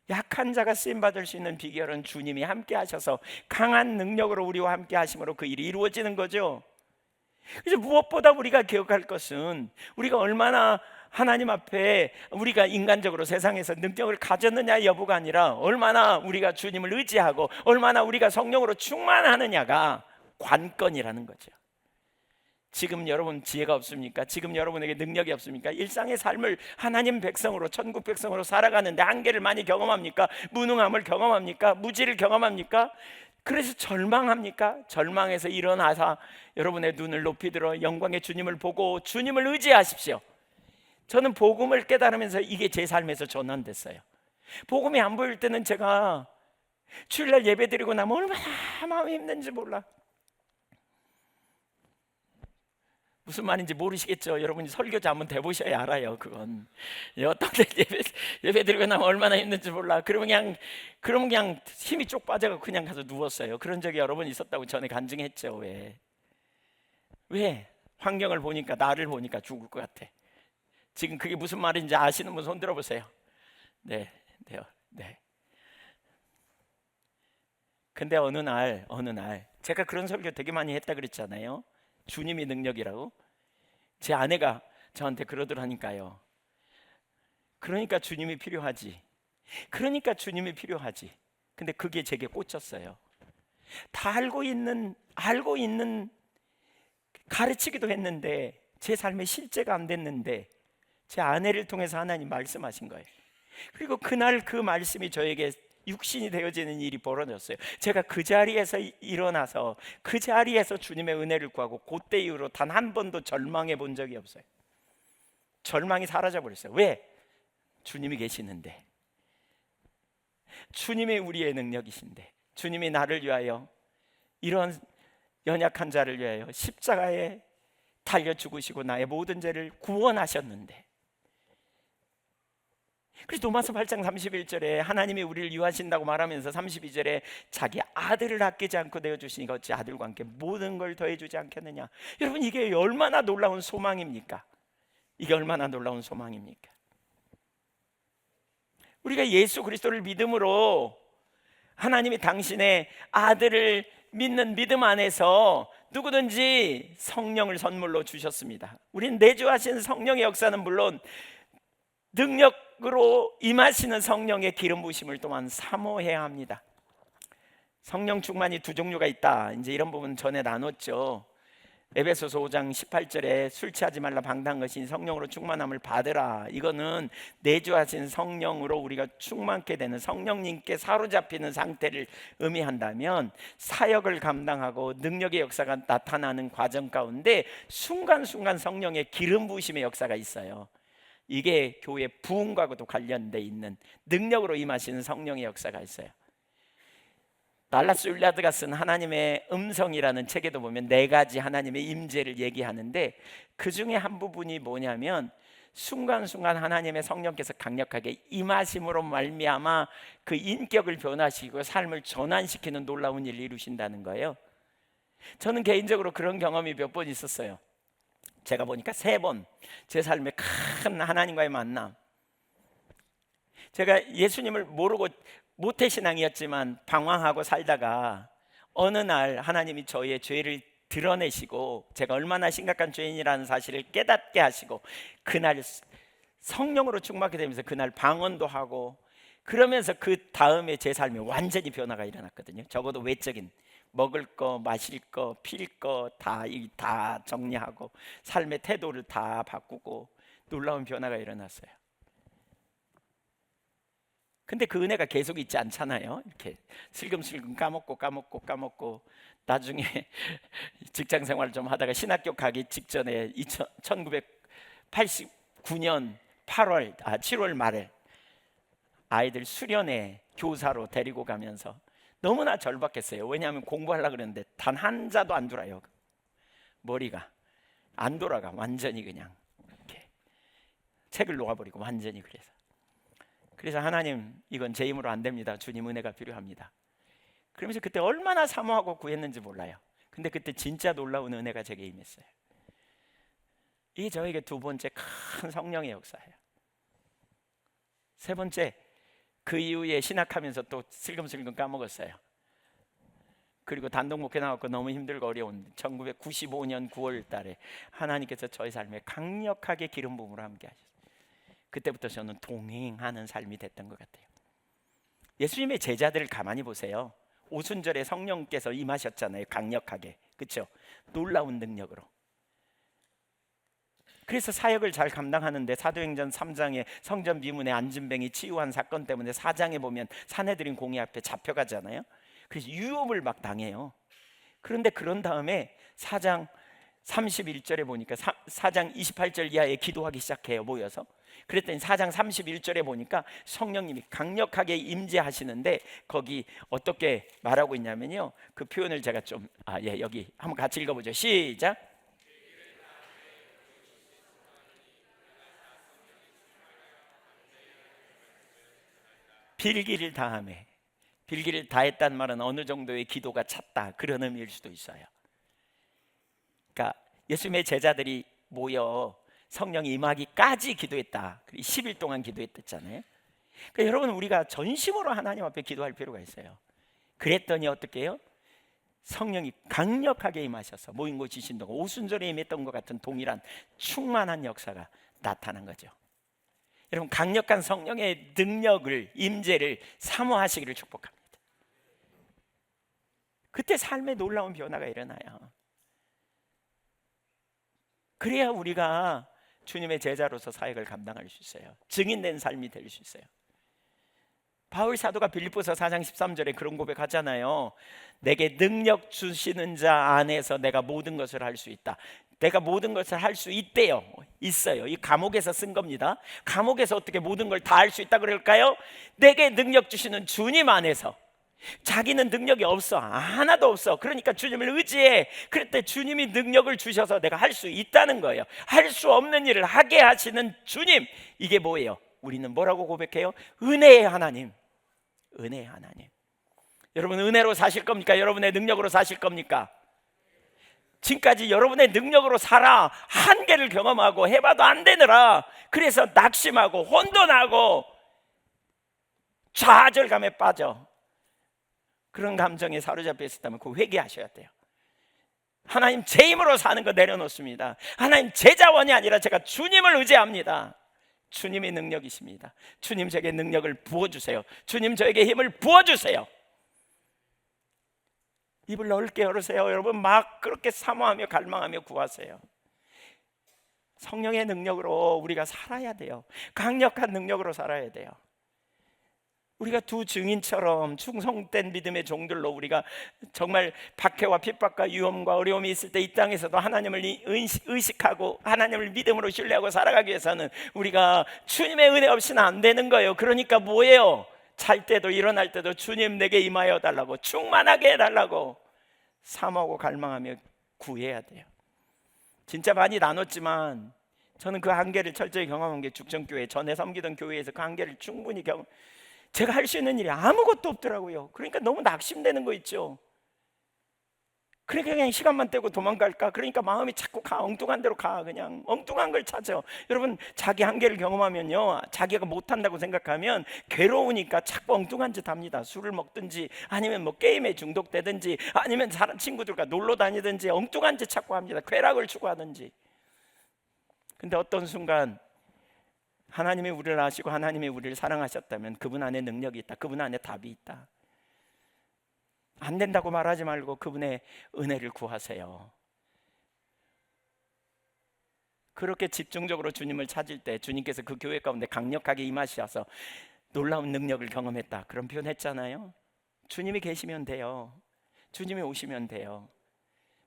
약한 자가 쓰임 받을 수 있는 비결은 주님이 함께 하셔서 강한 능력으로 우리와 함께 하심으로 그 일이 이루어지는 거죠. 그래서 무엇보다 우리가 기억할 것은 우리가 얼마나 하나님 앞에 우리가 인간적으로 세상에서 능력을 가졌느냐 여부가 아니라 얼마나 우리가 주님을 의지하고 얼마나 우리가 성령으로 충만하느냐가 관건이라는 거죠. 지금 여러분 지혜가 없습니까? 지금 여러분에게 능력이 없습니까? 일상의 삶을 하나님 백성으로 천국 백성으로 살아가는데 한계를 많이 경험합니까? 무능함을 경험합니까? 무지를 경험합니까? 그래서 절망합니까? 절망해서 일어나서 여러분의 눈을 높이 들어 영광의 주님을 보고 주님을 의지하십시오. 저는 복음을 깨달으면서 이게 제 삶에서 전환됐어요. 복음이 안 보일 때는 제가 주일날 예배 드리고 나면 얼마나 마음이 힘든지 몰라. 무슨 말인지 모르시겠죠? 여러분이 설교자 한번 돼보셔야 알아요. 그건 어떤 때 예배 드리고 나면 얼마나 힘든지 몰라. 그러면 그냥 힘이 쪽 빠져서 그냥 가서 누웠어요. 그런 적이 여러 번 있었다고 전에 간증했죠. 왜? 환경을 보니까 나를 보니까 죽을 것 같아. 지금 그게 무슨 말인지 아시는 분 손 들어보세요. 네. 근데 어느 날 제가 그런 설교 되게 많이 했다 그랬잖아요. 주님이 능력이라고. 제 아내가 저한테 그러더라니까요. 그러니까 주님이 필요하지. 근데 그게 제게 꽂혔어요. 다 알고 있는 가르치기도 했는데 제 삶에 실제가 안 됐는데 제 아내를 통해서 하나님 말씀하신 거예요. 그리고 그날 그 말씀이 저에게 육신이 되어지는 일이 벌어졌어요. 제가 그 자리에서 일어나서 그 자리에서 주님의 은혜를 구하고 그때 이후로 단 한 번도 절망해 본 적이 없어요. 절망이 사라져 버렸어요. 왜? 주님이 계시는데, 주님이 우리의 능력이신데, 주님이 나를 위하여, 이런 연약한 자를 위하여 십자가에 달려 죽으시고 나의 모든 죄를 구원하셨는데, 그래서 로마서 8장 31절에 하나님이 우리를 위하신다고 말하면서 32절에 자기 아들을 아끼지 않고 내어주시니까 어찌 아들과 함께 모든 걸 더해주지 않겠느냐. 여러분, 이게 얼마나 놀라운 소망입니까? 이게 얼마나 놀라운 소망입니까? 우리가 예수 그리스도를 믿음으로 하나님이 당신의 아들을 믿는 믿음 안에서 누구든지 성령을 선물로 주셨습니다. 우리는 내주하신 성령의 역사는 물론 능력으로 임하시는 성령의 기름 부으심을 또한 사모해야 합니다. 성령 충만이 두 종류가 있다. 이제 이런 부분 전에 나눴죠. 에베소서 5장 18절에 술 취하지 말라 방탕한 것이 성령으로 충만함을 받으라. 이거는 내주하신 성령으로 우리가 충만케 되는, 성령님께 사로잡히는 상태를 의미한다면, 사역을 감당하고 능력의 역사가 나타나는 과정 가운데 순간순간 성령의 기름 부으심의 역사가 있어요. 이게 교회 부흥과도 관련돼 있는 능력으로 임하시는 성령의 역사가 있어요. 달라스 윌라드가 쓴 하나님의 음성이라는 책에도 보면 네 가지 하나님의 임재를 얘기하는데, 그 중에 한 부분이 뭐냐면 순간순간 하나님의 성령께서 강력하게 임하심으로 말미암아 그 인격을 변화시키고 삶을 전환시키는 놀라운 일을 이루신다는 거예요. 저는 개인적으로 그런 경험이 몇 번 있었어요. 제가 보니까 3번 제 삶에 큰 하나님과의 만남. 제가 예수님을 모르고 모태신앙이었지만 방황하고 살다가 어느 날 하나님이 저의 죄를 드러내시고 제가 얼마나 심각한 죄인이라는 사실을 깨닫게 하시고, 그날 성령으로 충만하게 되면서 그날 방언도 하고, 그러면서 그 다음에 제 삶에 완전히 변화가 일어났거든요. 적어도 외적인, 먹을 거, 마실 거, 필 거 다 정리하고 삶의 태도를 다 바꾸고 놀라운 변화가 일어났어요. 근데 그 은혜가 계속 있지 않잖아요. 이렇게 슬금슬금 까먹고 나중에 직장 생활 좀 하다가 신학교 가기 직전에 1989년 7월 말에 아이들 수련회 교사로 데리고 가면서 너무나 절박했어요. 왜냐하면 공부하려고 그러는데 단 한 자도 안 돌아요. 머리가 안 돌아가. 완전히 그냥 이렇게 책을 놓아버리고 완전히. 그래서 하나님, 이건 제 힘으로 안 됩니다. 주님 은혜가 필요합니다. 그러면서 그때 얼마나 사모하고 구했는지 몰라요. 근데 그때 진짜 놀라운 은혜가 제게 임했어요. 이게 저에게 두 번째 큰 성령의 역사예요. 세 번째, 그 이후에 신학하면서 또 슬금슬금 까먹었어요. 그리고 단독 목회 나왔고 너무 힘들고 어려운 1995년 9월 달에 하나님께서 저의 삶에 강력하게 기름 부음으로 함께 하셨어요. 그때부터 저는 동행하는 삶이 됐던 것 같아요. 예수님의 제자들을 가만히 보세요. 오순절에 성령께서 임하셨잖아요. 강력하게. 그렇죠? 놀라운 능력으로. 그래서 사역을 잘 감당하는데 사도행전 3장에 성전 비문에 안진뱅이 치유한 사건 때문에 4장에 보면 사내들인 공의 앞에 잡혀가잖아요. 그래서 유업을 막 당해요. 그런데 그런 다음에 4장 31절에 보니까 4장 28절 이하에 기도하기 시작해요. 모여서. 그랬더니 4장 31절에 보니까 성령님이 강력하게 임재하시는데, 거기 어떻게 말하고 있냐면요, 그 표현을 제가 좀 여기 한번 같이 읽어보죠. 시작. 빌기를 다함에, 빌기를 다했단 말은 어느 정도의 기도가 찼다, 그런 의미일 수도 있어요. 그러니까 예수님의 제자들이 모여 성령이 임하기까지 기도했다. 10일 동안 기도했댔잖아요. 그러니까 여러분, 우리가 전심으로 하나님 앞에 기도할 필요가 있어요. 그랬더니 어떻게 해요? 성령이 강력하게 임하셔서 모인 곳이 신동가, 오순절에 임했던 것 같은 동일한 충만한 역사가 나타난 거죠. 여러분, 강력한 성령의 능력을, 임재를 사모하시기를 축복합니다. 그때 삶에 놀라운 변화가 일어나요. 그래야 우리가 주님의 제자로서 사역을 감당할 수 있어요. 증인된 삶이 될 수 있어요. 바울 사도가 빌립보서 4장 13절에 그런 고백하잖아요. 내게 능력 주시는 자 안에서 내가 모든 것을 할 수 있다. 내가 모든 것을 할 수 있대요. 있어요. 이 감옥에서 쓴 겁니다. 감옥에서 어떻게 모든 걸 다 할 수 있다 그럴까요? 내게 능력 주시는 주님 안에서 자기는 능력이 없어. 하나도 없어. 그러니까 주님을 의지해. 그럴 때 주님이 능력을 주셔서 내가 할 수 있다는 거예요. 할 수 없는 일을 하게 하시는 주님. 이게 뭐예요? 우리는 뭐라고 고백해요? 은혜의 하나님. 은혜의 하나님. 여러분, 은혜로 사실 겁니까? 여러분의 능력으로 사실 겁니까? 지금까지 여러분의 능력으로 살아 한계를 경험하고 해봐도 안 되느라 그래서 낙심하고 혼돈하고 좌절감에 빠져. 그런 감정에 사로잡혀 있었다면 그 회개하셔야 돼요. 하나님, 제 힘으로 사는 거 내려놓습니다. 하나님, 제 자원이 아니라 제가 주님을 의지합니다. 주님의 능력이십니다. 주님, 제게 능력을 부어주세요. 주님, 저에게 힘을 부어주세요. 입을 넓게 열으세요. 여러분, 막 그렇게 사모하며 갈망하며 구하세요. 성령의 능력으로 우리가 살아야 돼요. 강력한 능력으로 살아야 돼요. 우리가 두 증인처럼 충성된 믿음의 종들로 우리가 정말 박해와 핍박과 위험과 어려움이 있을 때 이 땅에서도 하나님을 의식하고 하나님을 믿음으로 신뢰하고 살아가기 위해서는 우리가 주님의 은혜 없이는 안 되는 거예요. 그러니까 뭐예요? 잘 때도 일어날 때도 주님 내게 임하여 달라고, 충만하게 해달라고 사모하고 갈망하며 구해야 돼요. 진짜 많이 나눴지만 저는 그 한계를 철저히 경험한 게 죽전교회, 전에 섬기던 교회에서 그 한계를 충분히 제가 할 수 있는 일이 아무것도 없더라고요. 그러니까 너무 낙심되는 거 있죠. 그러니까 그냥 시간만 떼고 도망갈까? 그러니까 마음이 자꾸 엉뚱한 데로 그냥 엉뚱한 걸 찾아. 여러분, 자기 한계를 경험하면요, 자기가 못한다고 생각하면 괴로우니까 자꾸 엉뚱한 짓 합니다. 술을 먹든지 아니면 뭐 게임에 중독되든지 아니면 다른 친구들과 놀러 다니든지 엉뚱한 짓 자꾸 합니다. 쾌락을 추구하든지. 근데 어떤 순간 하나님이 우리를 아시고 하나님이 우리를 사랑하셨다면 그분 안에 능력이 있다. 그분 안에 답이 있다. 안 된다고 말하지 말고 그분의 은혜를 구하세요. 그렇게 집중적으로 주님을 찾을 때 주님께서 그 교회 가운데 강력하게 임하셔서 놀라운 능력을 경험했다. 그런 표현 했잖아요. 주님이 계시면 돼요. 주님이 오시면 돼요.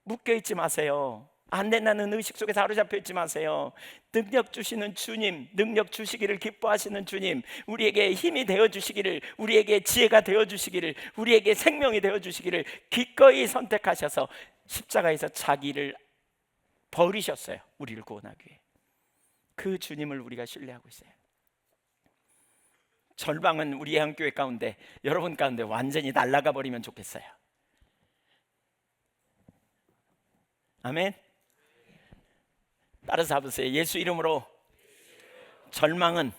묶여있지 마세요. 안 된다는 의식 속에 사로잡혀 있지 마세요. 능력 주시는 주님, 능력 주시기를 기뻐하시는 주님, 우리에게 힘이 되어주시기를, 우리에게 지혜가 되어주시기를, 우리에게 생명이 되어주시기를 기꺼이 선택하셔서 십자가에서 자기를 버리셨어요. 우리를 구원하기 위해. 그 주님을 우리가 신뢰하고 있어요. 절망은 우리 한교회 가운데, 여러분 가운데 완전히 날아가 버리면 좋겠어요. 아멘. 따라서 해보세요. 예수 이름으로 절망은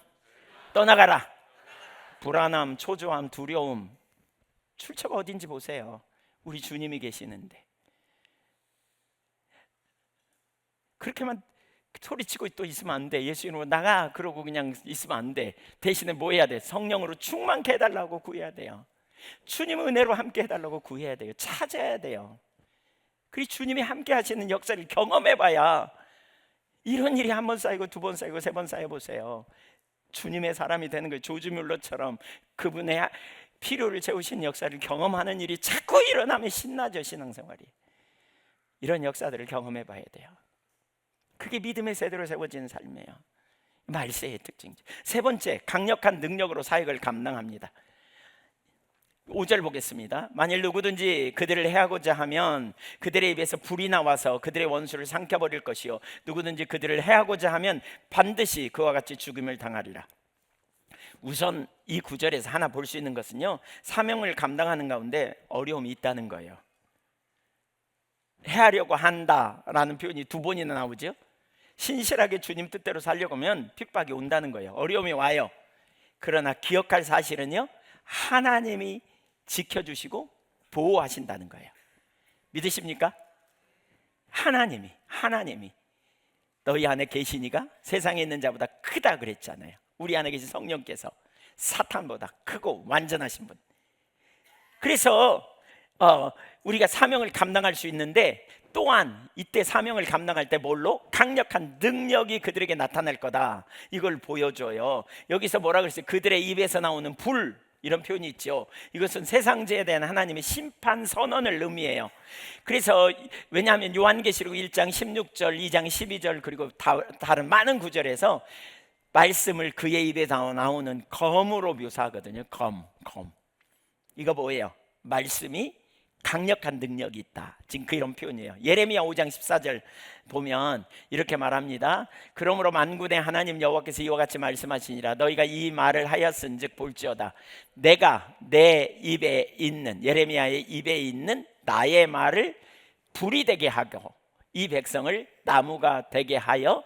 떠나가라. 불안함, 초조함, 두려움, 출처가 어딘지 보세요. 우리 주님이 계시는데. 그렇게만 소리치고 또 있으면 안 돼. 예수 이름으로 나가 그러고 그냥 있으면 안 돼. 대신에 뭐 해야 돼? 성령으로 충만케 해달라고 구해야 돼요. 주님 은혜로 함께 해달라고 구해야 돼요. 찾아야 돼요. 그리고 주님이 함께 하시는 역사를 경험해봐야, 이런 일이 한 번 쌓이고 두 번 쌓이고 세 번 쌓여보세요. 주님의 사람이 되는 거예요. 조지 뮬러처럼 그분의 필요를 채우신 역사를 경험하는 일이 자꾸 일어나면 신나죠. 신앙생활이. 이런 역사들을 경험해봐야 돼요. 그게 믿음의 세대로 세워지는 삶이에요. 말세의 특징이죠. 세 번째, 강력한 능력으로 사역을 감당합니다. 5절 보겠습니다. 만일 누구든지 그들을 해하고자 하면 그들의 입에서 불이 나와서 그들의 원수를 삼켜버릴 것이요, 누구든지 그들을 해하고자 하면 반드시 그와 같이 죽음을 당하리라. 우선 이 구절에서 하나 볼 수 있는 것은요, 사명을 감당하는 가운데 어려움이 있다는 거예요. 해하려고 한다라는 표현이 두 번이나 나오죠. 신실하게 주님 뜻대로 살려고 하면 핍박이 온다는 거예요. 어려움이 와요. 그러나 기억할 사실은요, 하나님이 지켜주시고 보호하신다는 거예요. 믿으십니까? 하나님이 너희 안에 계시니가 세상에 있는 자보다 크다 그랬잖아요. 우리 안에 계신 성령께서 사탄보다 크고 완전하신 분. 그래서 우리가 사명을 감당할 수 있는데, 또한 이때 사명을 감당할 때 뭘로? 강력한 능력이 그들에게 나타날 거다. 이걸 보여줘요. 여기서 뭐라 그랬어요? 그들의 입에서 나오는 불, 이런 표현이 있죠. 이것은 세상죄에 대한 하나님의 심판 선언을 의미해요. 그래서 왜냐하면 요한계시록 1장 16절, 2장 12절 그리고 다른 많은 구절에서 말씀을 그의 입에서 나오는 검으로 묘사하거든요. 검. 이거 뭐예요? 말씀이 강력한 능력이 있다. 지금 이런 표현이에요. 예레미야 5장 14절 보면 이렇게 말합니다. 그러므로 만군의 하나님 여호와께서 이와 같이 말씀하시니라. 너희가 이 말을 하였은즉 볼지어다. 내가 내 입에 있는, 예레미야의 입에 있는 나의 말을 불이 되게 하고 이 백성을 나무가 되게 하여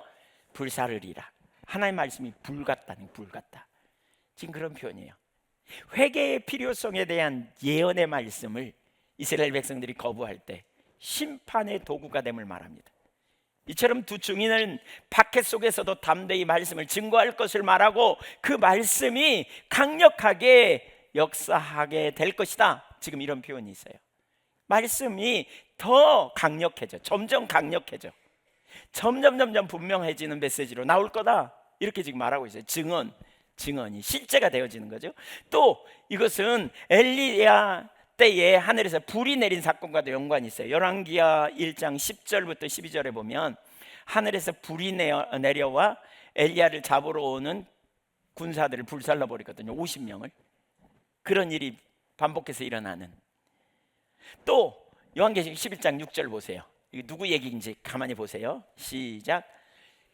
불사르리라. 하나님의 말씀이 불 같다는, 불 같다. 지금 그런 표현이에요. 회개의 필요성에 대한 예언의 말씀을 이스라엘 백성들이 거부할 때 심판의 도구가 됨을 말합니다. 이처럼 두 증인은 박해 속에서도 담대히 말씀을 증거할 것을 말하고 그 말씀이 강력하게 역사하게 될 것이다. 지금 이런 표현이 있어요. 말씀이 더 강력해져. 점점 강력해져. 점점 분명해지는 메시지로 나올 거다. 이렇게 지금 말하고 있어요. 증언이 실제가 되어지는 거죠. 또 이것은 엘리야 때에 하늘에서 불이 내린 사건과도 연관이 있어요. 열왕기하 1장 10절부터 12절에 보면 하늘에서 불이 내려와 엘리야를 잡으러 오는 군사들을 불살라 버리거든요. 50명을. 그런 일이 반복해서 일어나는. 또 요한계시록 11장 6절 보세요. 이게 누구 얘기인지 가만히 보세요. 시작.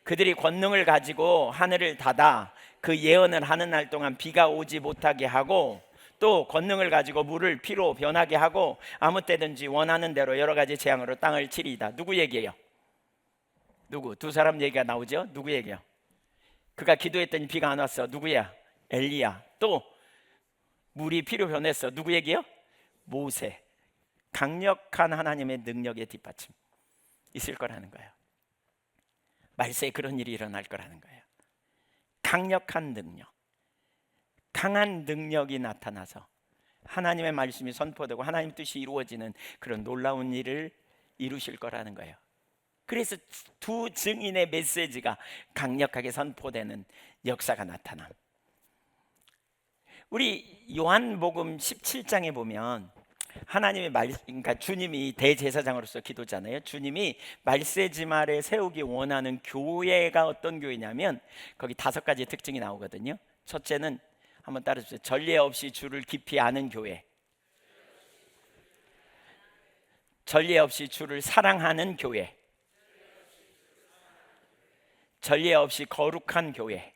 그들이 권능을 가지고 하늘을 닫아 그 예언을 하는 날 동안 비가 오지 못하게 하고, 또 권능을 가지고 물을 피로 변하게 하고 아무 때든지 원하는 대로 여러 가지 재앙으로 땅을 치리이다. 누구 얘기예요? 누구? 두 사람 얘기가 나오죠? 누구 얘기예요? 그가 기도했더니 비가 안 왔어. 누구야? 엘리야. 또 물이 피로 변했어. 누구 얘기예요? 모세. 강력한 하나님의 능력의 뒷받침 있을 거라는 거예요. 말세에 그런 일이 일어날 거라는 거예요. 강력한 능력, 강한 능력이 나타나서 하나님의 말씀이 선포되고 하나님 뜻이 이루어지는 그런 놀라운 일을 이루실 거라는 거예요. 그래서 두 증인의 메시지가 강력하게 선포되는 역사가 나타남. 우리 요한복음 17장에 보면 하나님의 그러니까 주님이 대제사장으로서 기도잖아요. 주님이 말세지말에 세우기 원하는 교회가 어떤 교회냐면 거기 5가지 특징이 나오거든요. 첫째는 한번 따라주세요. 전례 없이 주를 깊이 아는 교회. 전례 없이 주를 사랑하는 교회. 전례 없이 거룩한 교회.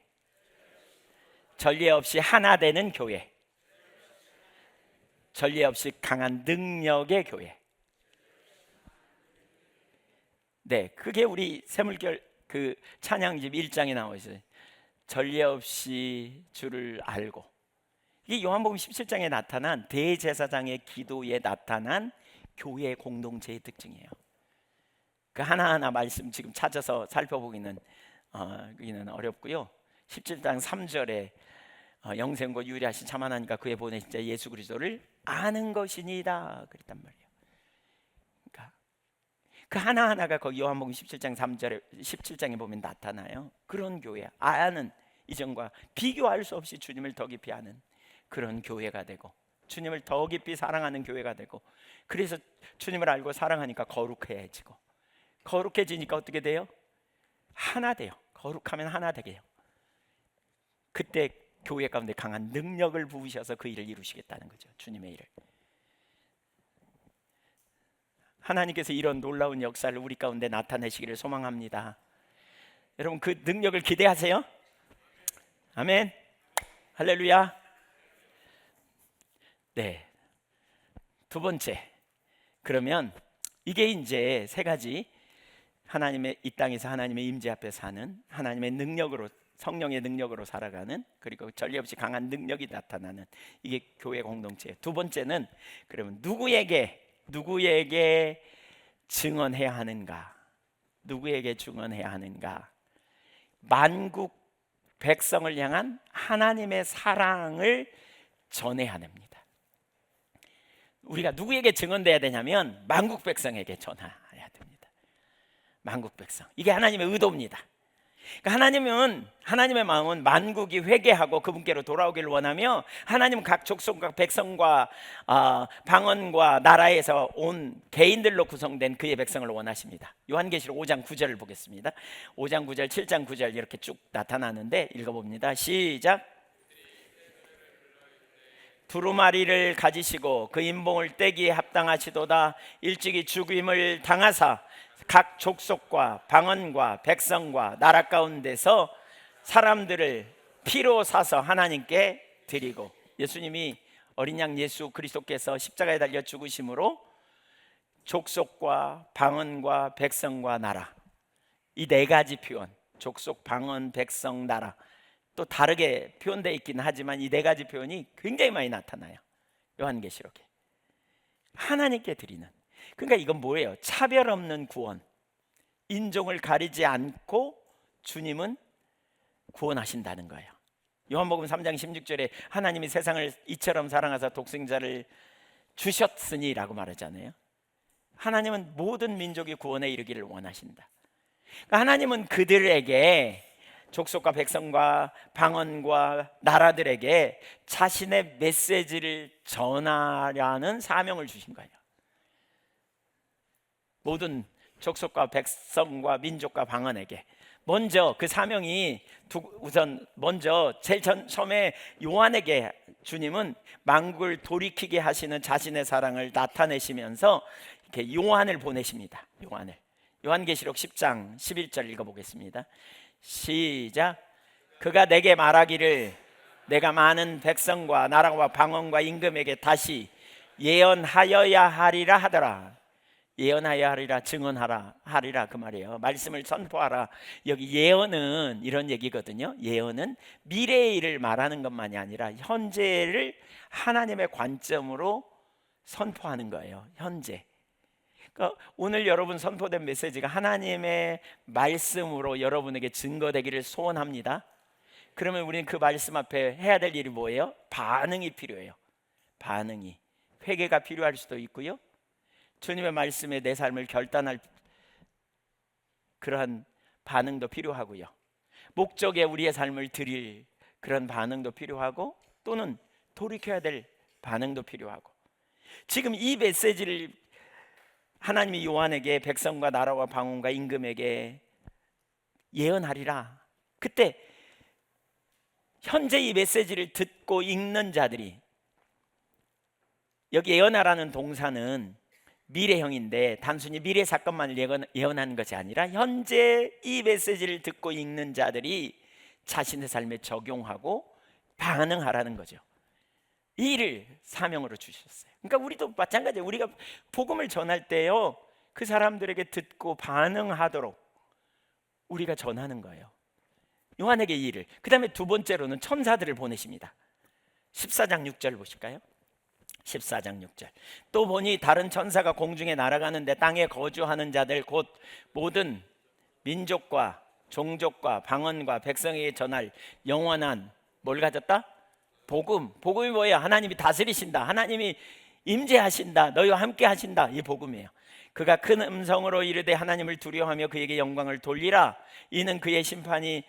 전례 없이 하나 되는 교회. 전례 없이 강한 능력의 교회. 네, 그게 우리 새물결 그 찬양집 1장에 나와 있어요. 전례 없이 주를 알고. 이게 요한복음 17장에 나타난 대제사장의 기도에 나타난 교회 공동체의 특징이에요. 그 하나하나 말씀 지금 찾아서 살펴보기는 어렵고요. 17장 3절에 영생과 유일하신 참 하나님과 그의 보내신 자 예수 그리스도를 아는 것이니다 그랬단 말이에요. 그러니까 그 하나하나가 거기 요한복음 17장 3절에 17장에 보면 나타나요. 그런 교회, 아는, 이전과 비교할 수 없이 주님을 더 깊이 아는 그런 교회가 되고, 주님을 더 깊이 사랑하는 교회가 되고, 그래서 주님을 알고 사랑하니까 거룩해지고, 거룩해지니까 어떻게 돼요? 하나 돼요. 거룩하면 하나 되게 해요. 그때 교회 가운데 강한 능력을 부으셔서 그 일을 이루시겠다는 거죠. 주님의 일을. 하나님께서 이런 놀라운 역사를 우리 가운데 나타내시기를 소망합니다. 여러분 그 능력을 기대하세요. 아멘. 할렐루야. 네. 두 번째. 그러면 이게 이제 3가지 하나님의 이 땅에서 하나님의 임재 앞에 사는, 하나님의 능력으로, 성령의 능력으로 살아가는, 그리고 전례 없이 강한 능력이 나타나는 이게 교회 공동체예요. 두 번째는 그러면 누구에게 증언해야 하는가? 누구에게 증언해야 하는가? 만국 백성을 향한 하나님의 사랑을 전해야 합니다. 우리가 누구에게 증언돼야 되냐면 만국 백성에게 전해야 됩니다. 만국 백성. 이게 하나님의 의도입니다. 그러니까 하나님의 마음은 만국이 회개하고 그분께로 돌아오기를 원하며, 하나님은 각 족속과 백성과 방언과 나라에서 온 개인들로 구성된 그의 백성을 원하십니다. 요한계시록 5장 9절을 보겠습니다. 5장 9절, 7장 9절 이렇게 쭉 나타나는데 읽어봅니다. 시작. 두루마리를 가지시고 그 인봉을 떼기에 합당하시도다. 일찍이 죽임을 당하사 각 족속과 방언과 백성과 나라 가운데서 사람들을 피로 사서 하나님께 드리고, 예수님이 어린 양 예수 그리스도께서 십자가에 달려 죽으심으로 족속과 방언과 백성과 나라, 이 네 가지 표현, 족속, 방언, 백성, 나라, 또 다르게 표현되어 있긴 하지만 이 네 가지 표현이 굉장히 많이 나타나요, 요한계시록에. 하나님께 드리는, 그러니까 이건 뭐예요? 차별 없는 구원, 인종을 가리지 않고 주님은 구원하신다는 거예요. 요한복음 3장 16절에 하나님이 세상을 이처럼 사랑하사 독생자를 주셨으니 라고 말하잖아요. 하나님은 모든 민족이 구원에 이르기를 원하신다. 그러니까 하나님은 그들에게, 족속과 백성과 방언과 나라들에게 자신의 메시지를 전하라는 사명을 주신 거예요. 모든 족속과 백성과 민족과 방언에게. 먼저 그 사명이 우선 먼저 제일 처음에 요한에게 주님은 만국을 돌이키게 하시는 자신의 사랑을 나타내시면서 이렇게 요한을 보내십니다. 요한계시록 10장 11절 읽어보겠습니다. 시작. 그가 내게 말하기를 내가 많은 백성과 나라와 방언과 임금에게 다시 예언하여야 하리라 하더라. 예언하여야 하리라, 증언하라 하리라, 그 말이에요. 말씀을 선포하라. 여기 예언은 이런 얘기거든요. 예언은 미래의 일을 말하는 것만이 아니라 현재를 하나님의 관점으로 선포하는 거예요. 현재. 그러니까 오늘 여러분 선포된 메시지가 하나님의 말씀으로 여러분에게 증거되기를 소원합니다. 그러면 우리는 그 말씀 앞에 해야 될 일이 뭐예요? 반응이 필요해요. 반응이. 회개가 필요할 수도 있고요, 주님의 말씀에 내 삶을 결단할 그러한 반응도 필요하고요, 목적에 우리의 삶을 드릴 그런 반응도 필요하고, 또는 돌이켜야 될 반응도 필요하고. 지금 이 메시지를 하나님이 요한에게 백성과 나라와 방언과 임금에게 예언하리라. 그때 현재 이 메시지를 듣고 읽는 자들이, 여기 예언하라는 동사는 미래형인데 단순히 미래 사건만을 예언하는 것이 아니라 현재 이 메시지를 듣고 읽는 자들이 자신의 삶에 적용하고 반응하라는 거죠. 이 일을 사명으로 주셨어요. 그러니까 우리도 마찬가지예요. 우리가 복음을 전할 때요, 그 사람들에게 듣고 반응하도록 우리가 전하는 거예요, 요한에게 이 일을. 그 다음에 두 번째로는 천사들을 보내십니다. 14장 6절 보실까요? 14장 6절. 또 보니 다른 천사가 공중에 날아가는데 땅에 거주하는 자들 곧 모든 민족과 종족과 방언과 백성에게 전할 영원한, 뭘 가졌다? 복음. 복음이 뭐예요? 하나님이 다스리신다, 하나님이 임재하신다, 너희와 함께 하신다, 이 복음이에요. 그가 큰 음성으로 이르되 하나님을 두려워하며 그에게 영광을 돌리라. 이는 그의 심판의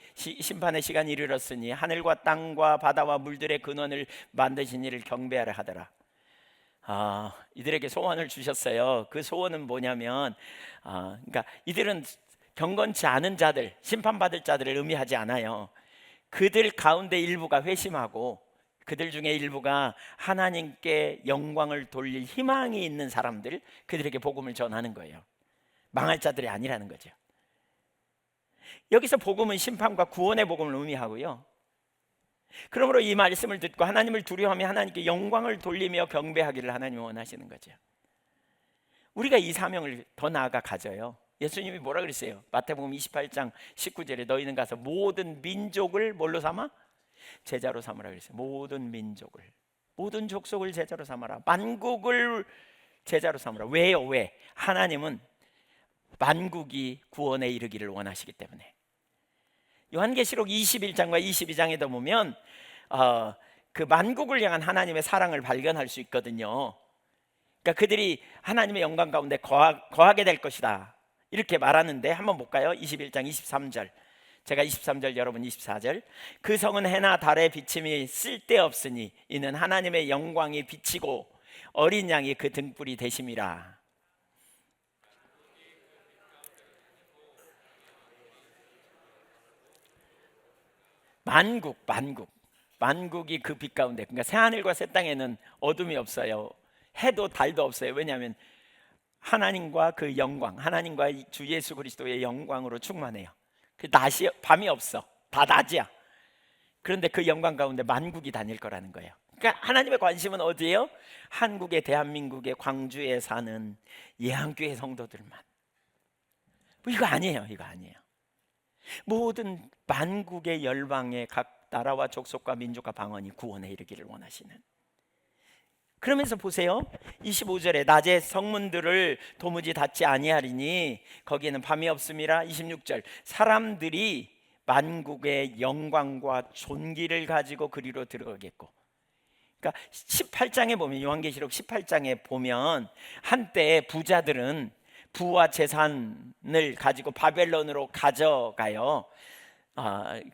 시간이 이르렀으니 하늘과 땅과 바다와 물들의 근원을 만드신 이를 경배하라 하더라. 이들에게 소원을 주셨어요. 그 소원은 뭐냐면, 그러니까 이들은 경건치 않은 자들, 심판받을 자들을 의미하지 않아요. 그들 가운데 일부가 회심하고 그들 중에 일부가 하나님께 영광을 돌릴 희망이 있는 사람들, 그들에게 복음을 전하는 거예요. 망할 자들이 아니라는 거죠. 여기서 복음은 심판과 구원의 복음을 의미하고요, 그러므로 이 말씀을 듣고 하나님을 두려워하며 하나님께 영광을 돌리며 경배하기를 하나님이 원하시는 거죠. 우리가 이 사명을 더 나아가 가져요. 예수님이 뭐라 그랬어요? 마태복음 28장 19절에 너희는 가서 모든 민족을 뭘로 삼아? 제자로 삼으라 그랬어요. 모든 민족을, 모든 족속을 제자로 삼아라. 만국을 제자로 삼으라. 왜요? 왜? 하나님은 만국이 구원에 이르기를 원하시기 때문에. 요한계시록 21장과 22장에도 보면 그 만국을 향한 하나님의 사랑을 발견할 수 있거든요. 그러니까 그들이 하나님의 영광 가운데 거하게 될 것이다, 이렇게 말하는데 한번 볼까요? 21장 23절. 제가 23절, 여러분 24절. 그 성은 해나 달의 비침이 쓸데없으니 이는 하나님의 영광이 비치고 어린 양이 그 등불이 되심이라. 만국. 만국이 그 빛 가운데, 그러니까 새 하늘과 새 땅에는 어둠이 없어요. 해도 달도 없어요. 왜냐하면 하나님과 그 영광, 하나님과 주 예수 그리스도의 영광으로 충만해요. 그 낮이, 밤이 없어. 다 낮이야. 그런데 그 영광 가운데 만국이 다닐 거라는 거예요. 그러니까 하나님의 관심은 어디예요? 한국의, 대한민국의 광주에 사는 예한교회 성도들만. 뭐 이거 아니에요. 이거 아니에요. 모든 만국의 열방의 각 나라와 족속과 민족과 방언이 구원에 이르기를 원하시는. 그러면서 보세요. 25절에 낮에 성문들을 도무지 닫지 아니하리니 거기에는 밤이 없음이라. 26절 사람들이 만국의 영광과 존귀를 가지고 그리로 들어가겠고. 그러니까 18장에 보면, 요한계시록 18장에 보면 한때 부자들은 부와 재산을 가지고 바벨론으로 가져가요.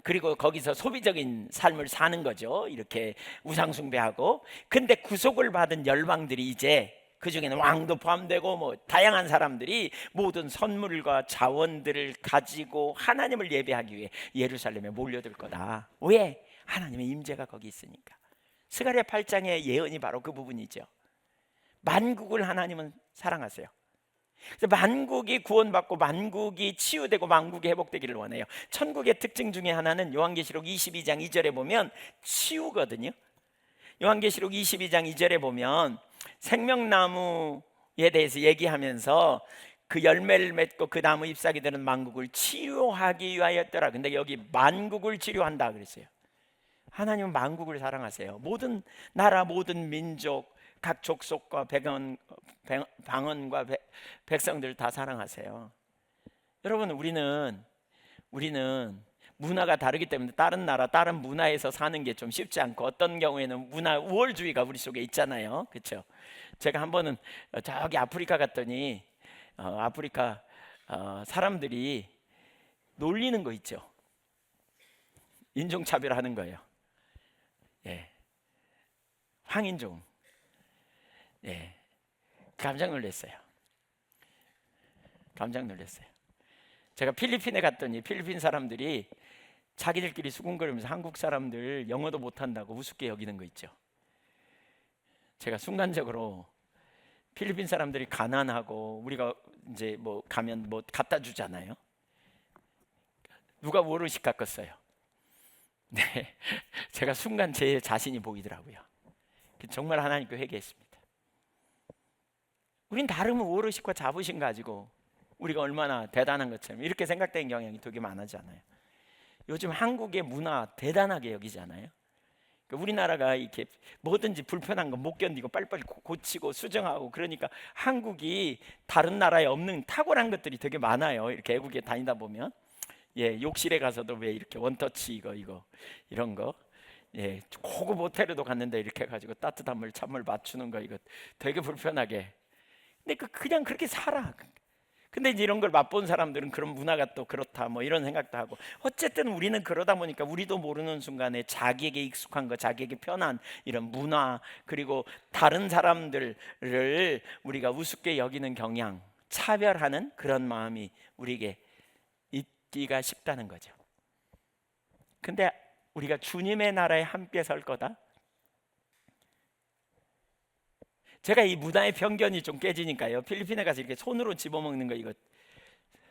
그리고 거기서 소비적인 삶을 사는 거죠. 이렇게 우상숭배하고. 근데 구속을 받은 열방들이 이제, 그 중에는 왕도 포함되고 뭐 다양한 사람들이 모든 선물과 자원들을 가지고 하나님을 예배하기 위해 예루살렘에 몰려들 거다. 왜? 하나님의 임재가 거기 있으니까. 스가랴 8장의 예언이 바로 그 부분이죠. 만국을 하나님은 사랑하세요. 그래서 만국이 구원받고 만국이 치유되고 만국이 회복되기를 원해요. 천국의 특징 중에 하나는 요한계시록 22장 2절에 보면 치유거든요. 요한계시록 22장 2절에 보면 생명나무에 대해서 얘기하면서 그 열매를 맺고 그 나무 잎사귀 되는 만국을 치유하기 위하였더라. 근데 여기 만국을 치료한다 그랬어요. 하나님은 만국을 사랑하세요. 모든 나라, 모든 민족, 각 족속과 방언과 백성들 다 사랑하세요. 여러분, 우리는 문화가 다르기 때문에 다른 나라, 다른 문화에서 사는 게 좀 쉽지 않고, 어떤 경우에는 문화 우월주의가 우리 속에 있잖아요. 그렇죠? 제가 한 번은 저기 아프리카 갔더니 아프리카 사람들이 놀리는 거 있죠. 인종차별하는 거예요. 예, 황인종. 예, 깜짝 놀랐어요. 깜짝 놀랐어요. 제가 필리핀에 갔더니 필리핀 사람들이 자기들끼리 수군거리면서 한국 사람들 영어도 못한다고 우습게 여기는 거 있죠. 제가 순간적으로 필리핀 사람들이 가난하고 우리가 이제 뭐 가면 뭐 갖다 주잖아요. 누가 워르식 깎았어요. 네, 제가 순간 제 자신이 보이더라고요. 정말 하나님께 회개했습니다. 우린 다름은 워르식과 자부심 가지고 우리가 얼마나 대단한 것처럼 이렇게 생각되는 경향이 되게 많아지잖아요. 요즘 한국의 문화 대단하게 여기잖아요. 그러니까 우리나라가 이렇게 뭐든지 불편한 거 못 견디고 빨리빨리 고치고 수정하고, 그러니까 한국이 다른 나라에 없는 탁월한 것들이 되게 많아요. 이렇게 외국에 다니다 보면, 예, 욕실에 가서도 왜 이렇게 원터치 이거 이런 거, 예, 고급 호텔에도 갔는데 이렇게 해가지고 따뜻한 물, 찬물 맞추는 거 이거 되게 불편하게. 근데 그냥 그렇게 살아. 근데 이제 이런 걸 맛본 사람들은 그런 문화가 또 그렇다 뭐 이런 생각도 하고, 어쨌든 우리는 그러다 보니까 우리도 모르는 순간에 자기에게 익숙한 거, 자기에게 편한 이런 문화, 그리고 다른 사람들을 우리가 우습게 여기는 경향, 차별하는 그런 마음이 우리에게 있기가 쉽다는 거죠. 근데 우리가 주님의 나라에 함께 설 거다. 제가 이 문화의 편견이 좀 깨지니까요, 필리핀에 가서 이렇게 손으로 집어먹는 거 이거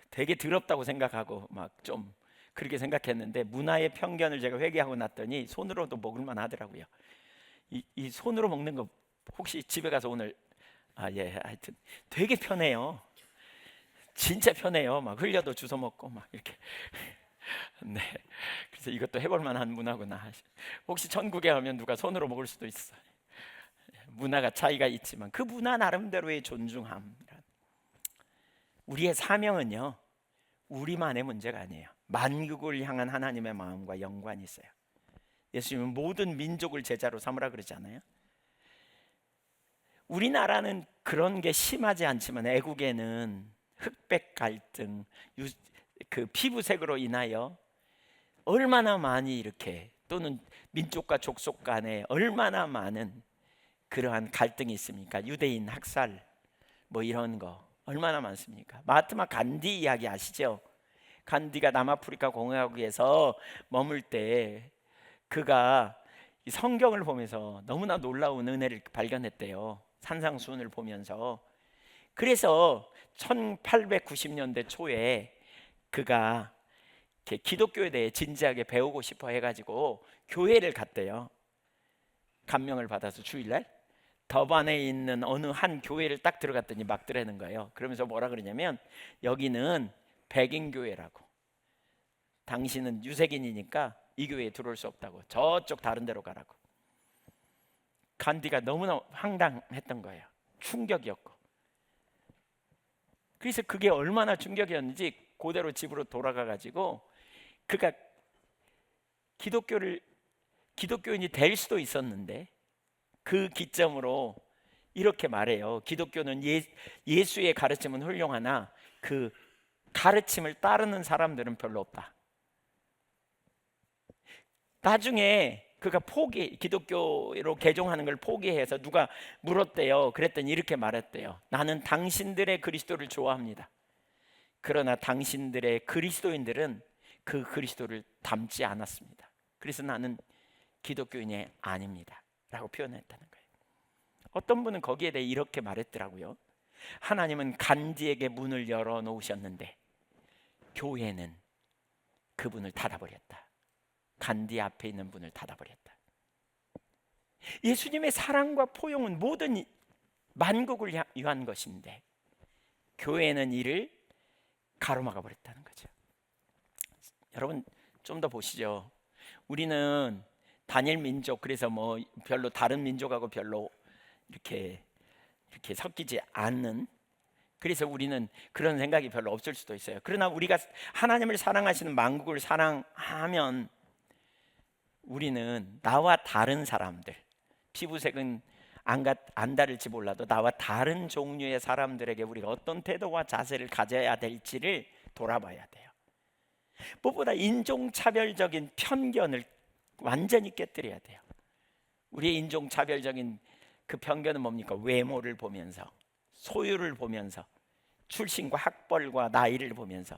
되게 더럽다고 생각하고 막 좀 그렇게 생각했는데, 문화의 편견을 제가 회개하고 났더니 손으로도 먹을만 하더라고요. 이 손으로 먹는 거 혹시 집에 가서 오늘 예, 하여튼 되게 편해요. 진짜 편해요. 막 흘려도 주워 먹고 막 이렇게. 네, 그래서 이것도 해볼 만한 문화구나. 혹시 천국에 가면 누가 손으로 먹을 수도 있어요. 문화가 차이가 있지만 그 문화 나름대로의 존중함. 우리의 사명은요, 우리만의 문제가 아니에요. 만국을 향한 하나님의 마음과 연관이 있어요. 예수님은 모든 민족을 제자로 삼으라 그러잖아요. 우리나라는 그런 게 심하지 않지만 애국에는 흑백 갈등, 그 피부색으로 인하여 얼마나 많이 이렇게, 또는 민족과 족속 간에 얼마나 많은 그러한 갈등이 있습니까? 유대인 학살 뭐 이런 거 얼마나 많습니까? 마하트마 간디 이야기 아시죠? 간디가 남아프리카 공화국에서 머물 때 그가 이 성경을 보면서 너무나 놀라운 은혜를 발견했대요. 산상수훈을 보면서. 그래서 1890년대 초에 그가 이렇게 기독교에 대해 진지하게 배우고 싶어 해가지고 교회를 갔대요. 감명을 받아서 주일날 더반에 있는 어느 한 교회를 딱 들어갔더니 막 들어는 거예요. 그러면서 뭐라 그러냐면, 여기는 백인 교회라고, 당신은 유색인이니까 이 교회에 들어올 수 없다고, 저쪽 다른 데로 가라고. 간디가 너무나 황당했던 거예요. 충격이었고. 그래서 그게 얼마나 충격이었는지 그대로 집으로 돌아가 가지고 그가 기독교인이 될 수도 있었는데, 그 기점으로 이렇게 말해요. 기독교는 예수의 가르침은 훌륭하나 그 가르침을 따르는 사람들은 별로 없다. 나중에 그가 기독교로 개종하는 걸 포기해서 누가 물었대요. 그랬더니 이렇게 말했대요. 나는 당신들의 그리스도를 좋아합니다. 그러나 당신들의 그리스도인들은 그 그리스도를 닮지 않았습니다. 그래서 나는 기독교인이 아닙니다 라고 표현했다는 거예요. 어떤 분은 거기에 대해 이렇게 말했더라고요. 하나님은 간디에게 문을 열어놓으셨는데 교회는 그분을 닫아버렸다. 간디 앞에 있는 문을 닫아버렸다. 예수님의 사랑과 포용은 모든 만국을 위한 것인데 교회는 이를 가로막아 버렸다는 거죠. 여러분 좀 더 보시죠. 우리는 단일 민족, 그래서 뭐 별로 다른 민족하고 별로 이렇게 섞이지 않는, 그래서 우리는 그런 생각이 별로 없을 수도 있어요. 그러나 우리가 하나님을 사랑하시는 만국을 사랑하면 우리는 나와 다른 사람들, 피부색은 안 다를지 몰라도 나와 다른 종류의 사람들에게 우리가 어떤 태도와 자세를 가져야 될지를 돌아봐야 돼요. 무엇보다 인종차별적인 편견을 완전히 깨뜨려야 돼요. 우리의 인종차별적인 그 편견은 뭡니까? 외모를 보면서, 소유를 보면서, 출신과 학벌과 나이를 보면서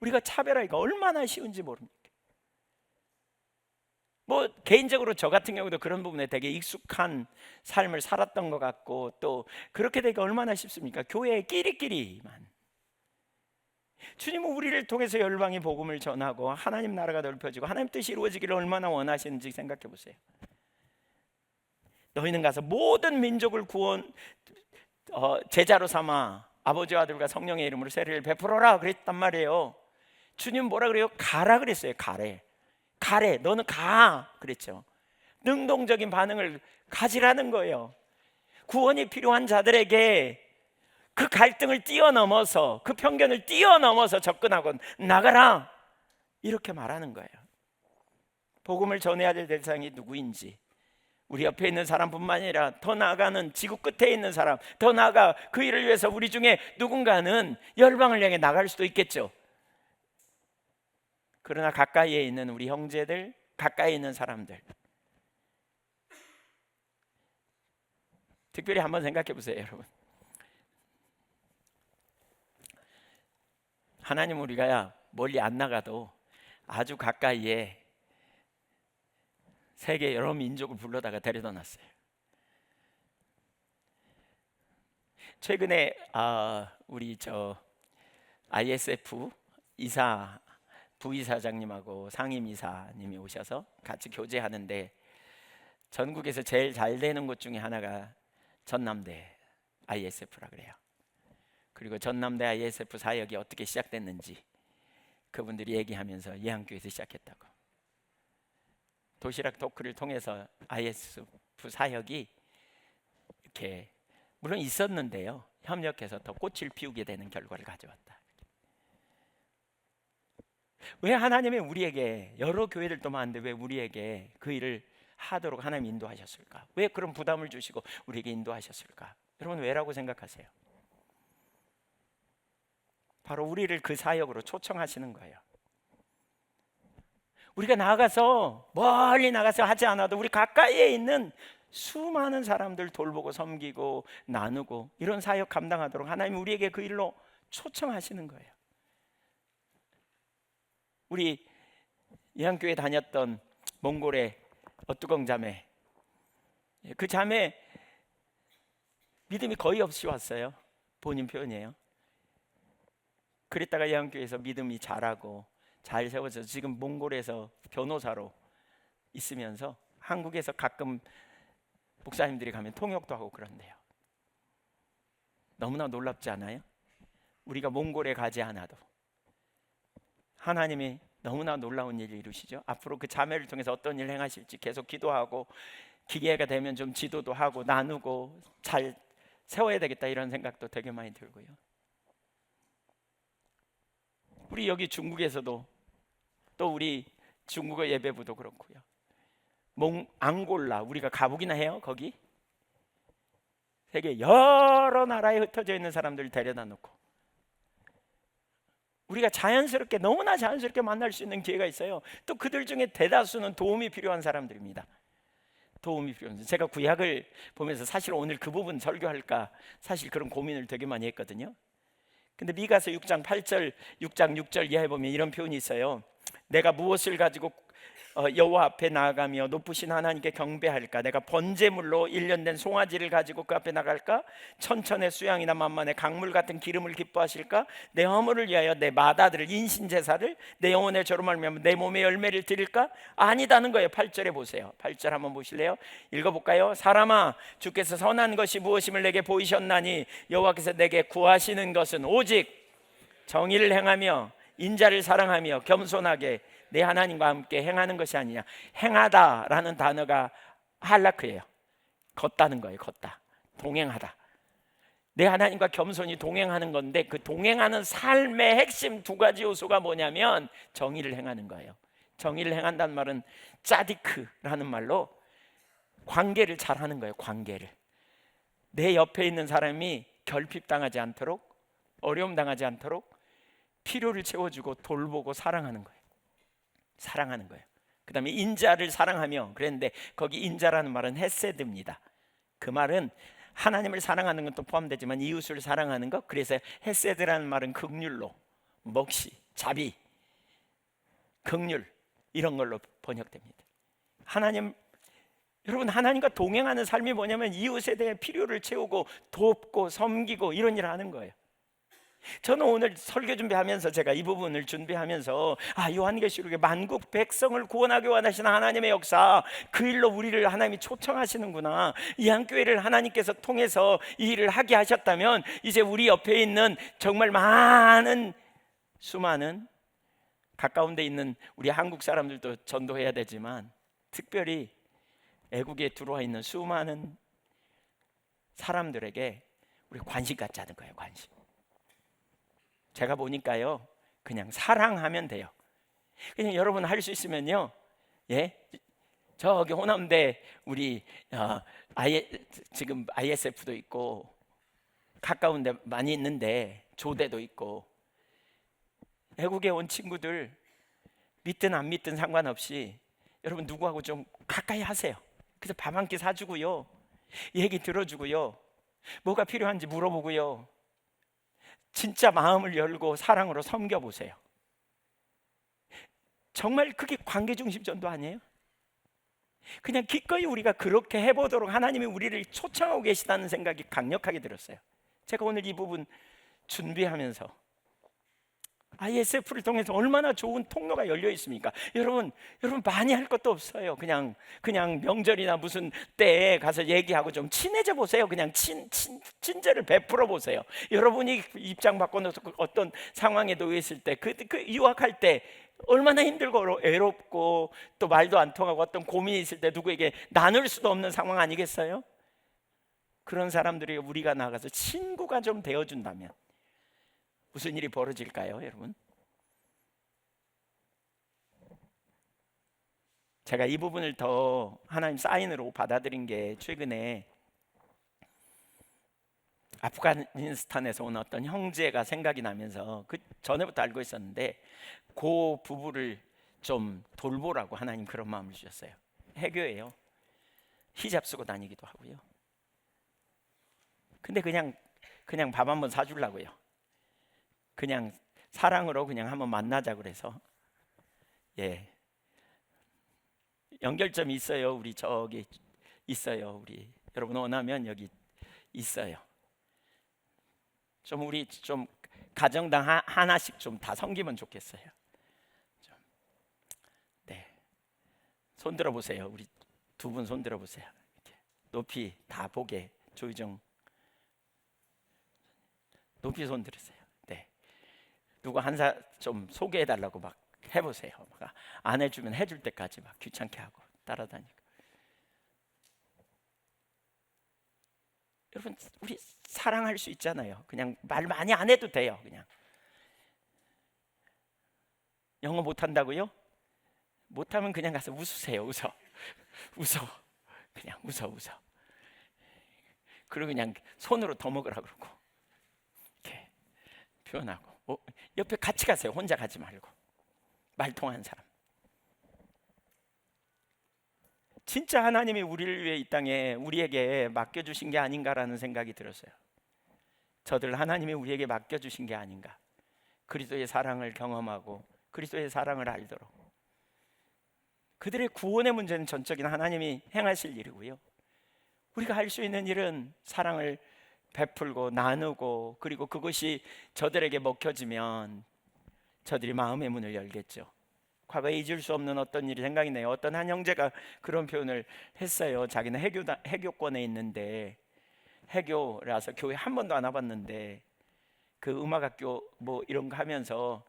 우리가 차별하기가 얼마나 쉬운지 모릅니까? 뭐 개인적으로 저 같은 경우도 그런 부분에 되게 익숙한 삶을 살았던 것 같고, 또 그렇게 되기가 얼마나 쉽습니까? 교회에 끼리끼리만. 주님은 우리를 통해서 열방의 복음을 전하고 하나님 나라가 넓혀지고 하나님 뜻이 이루어지기를 얼마나 원하시는지 생각해 보세요. 너희는 가서 모든 민족을 제자로 삼아 아버지와 아들과 성령의 이름으로 세례를 베풀어라 그랬단 말이에요. 주님 뭐라 그래요? 가라 그랬어요. 가래, 너는 가 그랬죠. 능동적인 반응을 가지라는 거예요. 구원이 필요한 자들에게 그 갈등을 뛰어넘어서, 그 편견을 뛰어넘어서 접근하고 나가라 이렇게 말하는 거예요. 복음을 전해야 될 대상이 누구인지, 우리 옆에 있는 사람뿐만 아니라 더 나아가는 지구 끝에 있는 사람, 더 나아가 그 일을 위해서 우리 중에 누군가는 열방을 향해 나갈 수도 있겠죠. 그러나 가까이에 있는 우리 형제들, 가까이 있는 사람들, 특별히 한번 생각해 보세요, 여러분. 하나님 우리가 멀리 안 나가도 아주 가까이에 세계 여러 민족을 불러다가 데려다 놨어요. 최근에 우리 ISF 부이사장님하고 상임이사님이 오셔서 같이 교제하는데, 전국에서 제일 잘 되는 곳 중에 하나가 전남대 ISF라 그래요. 그리고 전남대 ISF 사역이 어떻게 시작됐는지 그분들이 얘기하면서 예한교회에서 시작했다고. 도시락 토크를 통해서 ISF 사역이 이렇게 물론 있었는데요, 협력해서 더 꽃을 피우게 되는 결과를 가져왔다. 왜 하나님이 우리에게, 여러 교회들도 많은데 왜 우리에게 그 일을 하도록 하나님 인도하셨을까? 왜 그런 부담을 주시고 우리에게 인도하셨을까? 여러분 왜라고 생각하세요? 바로 우리를 그 사역으로 초청하시는 거예요. 우리가 나가서, 멀리 나가서 하지 않아도 우리 가까이에 있는 수많은 사람들 돌보고 섬기고 나누고 이런 사역 감당하도록 하나님이 우리에게 그 일로 초청하시는 거예요. 우리 예한교회 다녔던 몽골의 엇뚜껑 자매, 그 자매 믿음이 거의 없이 왔어요. 본인 표현이에요. 그랬다가 예한교회에서 믿음이 자라고 잘 세워서 지금 몽골에서 변호사로 있으면서 한국에서 가끔 목사님들이 가면 통역도 하고 그런대요. 너무나 놀랍지 않아요? 우리가 몽골에 가지 않아도 하나님이 너무나 놀라운 일을 이루시죠. 앞으로 그 자매를 통해서 어떤 일을 행하실지 계속 기도하고 기회가 되면 좀 지도도 하고 나누고 잘 세워야 되겠다 이런 생각도 되게 많이 들고요. 우리 여기 중국에서도 또 우리 중국어 예배부도 그렇고요. 앙골라 우리가 가보기나 해요. 거기 세계 여러 나라에 흩어져 있는 사람들을 데려다 놓고 우리가 자연스럽게 너무나 자연스럽게 만날 수 있는 기회가 있어요. 또 그들 중에 대다수는 도움이 필요한 사람들입니다. 도움이 필요한. 제가 구약을 보면서 사실 오늘 그 부분 설교할까 사실 그런 고민을 되게 많이 했거든요. 근데 미가서 6장 8절 6장 6절 이하에 보면 이런 표현이 있어요. 내가 무엇을 가지고 여호와 앞에 나아가며 높으신 하나님께 경배할까? 내가 번제물로 1년 된 송아지를 가지고 그 앞에 나갈까? 천천의 수양이나 만만의 강물 같은 기름을 기뻐하실까? 내 허물을 위하여 내 맏아들을 인신제사를 내 영혼의 죄로 말미암아 내 몸의 열매를 드릴까? 아니다는 거예요. 8절에 보세요. 8절 한번 보실래요? 읽어볼까요? 사람아, 주께서 선한 것이 무엇임을 내게 보이셨나니 여호와께서 내게 구하시는 것은 오직 정의를 행하며 인자를 사랑하며 겸손하게 내 하나님과 함께 행하는 것이 아니냐. 행하다라는 단어가 할라크예요. 걷다는 거예요. 걷다, 동행하다. 내 하나님과 겸손히 동행하는 건데 그 동행하는 삶의 핵심 두 가지 요소가 뭐냐면 정의를 행하는 거예요. 정의를 행한다는 말은 짜디크라는 말로 관계를 잘하는 거예요. 관계를 내 옆에 있는 사람이 결핍당하지 않도록, 어려움 당하지 않도록 필요를 채워주고 돌보고 사랑하는 거예요. 사랑하는 거예요. 그 다음에 인자를 사랑하며 그랬는데 거기 인자라는 말은 헤세드입니다. 그 말은 하나님을 사랑하는 것도 포함되지만 이웃을 사랑하는 것. 그래서 헤세드라는 말은 긍휼로, 먹시, 자비, 긍휼 이런 걸로 번역됩니다. 여러분 하나님과 동행하는 삶이 뭐냐면 이웃에 대해 필요를 채우고 돕고 섬기고 이런 일을 하는 거예요. 저는 오늘 설교 준비하면서 제가 이 부분을 준비하면서 요한계시록에 만국 백성을 구원하기 원하시는 하나님의 역사, 그 일로 우리를 하나님이 초청하시는구나. 이 한교회를 하나님께서 통해서 이 일을 하게 하셨다면 이제 우리 옆에 있는 정말 수많은 가까운 데 있는 우리 한국 사람들도 전도해야 되지만 특별히 애국에 들어와 있는 수많은 사람들에게 우리 관심 갖자는 거예요. 관심. 제가 보니까요 그냥 사랑하면 돼요. 그냥 여러분 할 수 있으면요, 저기 호남대 우리 지금 ISF도 있고 가까운 데 많이 있는데 조대도 있고 외국에 온 친구들 믿든 안 믿든 상관없이 여러분 누구하고 좀 가까이 하세요. 그래서 밥 한 끼 사주고요, 얘기 들어주고요, 뭐가 필요한지 물어보고요, 진짜 마음을 열고 사랑으로 섬겨보세요. 정말 그게 관계중심 전도 아니에요? 그냥 기꺼이 우리가 그렇게 해보도록 하나님이 우리를 초청하고 계시다는 생각이 강력하게 들었어요. 제가 오늘 이 부분 준비하면서 ISF를 통해서 얼마나 좋은 통로가 열려 있습니까? 여러분 많이 할 것도 없어요. 그냥 명절이나 무슨 때에 가서 얘기하고 좀 친해져 보세요. 그냥 친절을 베풀어 보세요. 여러분이 입장 바꿔놓고 어떤 상황에 놓여 있을 때, 그 유학할 때 얼마나 힘들고 외롭고 또 말도 안 통하고 어떤 고민이 있을 때 누구에게 나눌 수도 없는 상황 아니겠어요? 그런 사람들이 우리가 나가서 친구가 좀 되어준다면 무슨 일이 벌어질까요, 여러분? 제가 이 부분을 더 하나님 사인으로 받아들인 게 최근에 아프가니스탄에서 온 어떤 형제가 생각이 나면서 그 전에부터 알고 있었는데 그 부부를 좀 돌보라고 하나님 그런 마음을 주셨어요. 해교예요. 히잡 쓰고 다니기도 하고요. 근데 그냥 밥 한번 사주려고요. 그냥 사랑으로 그냥 한번 만나자 그래서 연결점이 있어요. 우리 저기 있어요. 우리 여러분 원하면 여기 있어요. 좀 우리 좀 가정당 하나씩 좀 다 섬기면 좋겠어요. 좀. 네. 손 들어 보세요. 우리 두 분 손 들어 보세요. 이렇게 높이 다 보게. 조희정 높이 손 들으세요. 네. 누구 한사 좀 소개해 달라고 막 해보세요. 막 안 해주면 해줄 때까지 막 귀찮게 하고 따라다니고. 여러분 우리 사랑할 수 있잖아요. 그냥 말 많이 안 해도 돼요. 그냥 영어 못한다고요? 못하면 그냥 가서 웃으세요. 웃어 그냥 웃어 그리고 그냥 손으로 더 먹으라 그러고 이렇게 표현하고 옆에 같이 가세요. 혼자 가지 말고. 말 통하는 사람. 진짜 하나님이 우리를 위해 이 땅에 우리에게 맡겨주신 게 아닌가라는 생각이 들었어요. 저들 하나님이 우리에게 맡겨주신 게 아닌가. 그리스도의 사랑을 경험하고 그리스도의 사랑을 알도록. 그들의 구원의 문제는 전적인 하나님이 행하실 일이고요, 우리가 할 수 있는 일은 사랑을 베풀고 나누고, 그리고 그것이 저들에게 먹혀지면 저들이 마음의 문을 열겠죠. 과거에 잊을 수 없는 어떤 일이 생각이 나요. 어떤 한 형제가 그런 표현을 했어요. 자기는 해교권에 있는데, 해교라서 교회 한 번도 안 와봤는데 그 음악학교 뭐 이런 거 하면서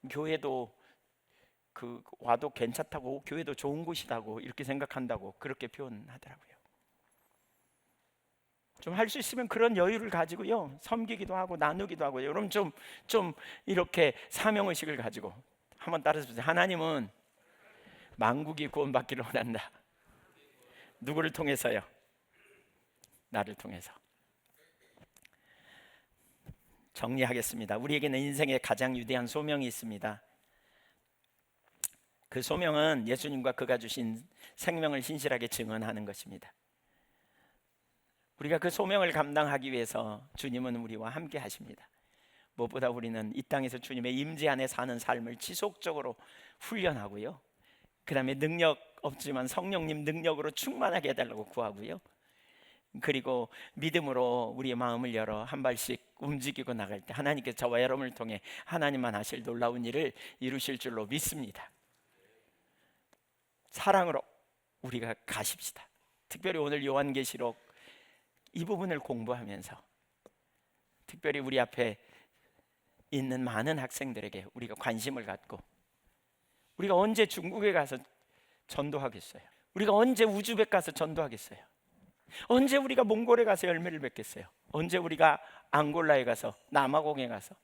교회도 그 와도 괜찮다고, 교회도 좋은 곳이라고 이렇게 생각한다고 그렇게 표현하더라고요. 좀 할 수 있으면 그런 여유를 가지고요, 섬기기도 하고 나누기도 하고. 여러분 좀 이렇게 사명의식을 가지고 한번 따라서 보세요. 하나님은 만국이 구원받기를 원한다. 누구를 통해서요? 나를 통해서. 정리하겠습니다. 우리에게는 인생의 가장 위대한 소명이 있습니다. 그 소명은 예수님과 그가 주신 생명을 신실하게 증언하는 것입니다. 우리가 그 소명을 감당하기 위해서 주님은 우리와 함께 하십니다. 무엇보다 우리는 이 땅에서 주님의 임재 안에 사는 삶을 지속적으로 훈련하고요, 그 다음에 능력 없지만 성령님 능력으로 충만하게 해달라고 구하고요, 그리고 믿음으로 우리의 마음을 열어 한 발씩 움직이고 나갈 때 하나님께서 저와 여러분을 통해 하나님만 하실 놀라운 일을 이루실 줄로 믿습니다. 사랑으로 우리가 가십시다. 특별히 오늘 요한계시록 이 부분을 공부하면서 특별히 우리 앞에 있는 많은 학생들에게 우리가 관심을 갖고, 우리가 언제 중국에 가서 전도하겠어요? 우리가 언제 우즈벡 가서 전도하겠어요? 언제 우리가 몽골에 가서 열매를 맺겠어요? 언제 우리가 앙골라에 가서, 남아공에 가서,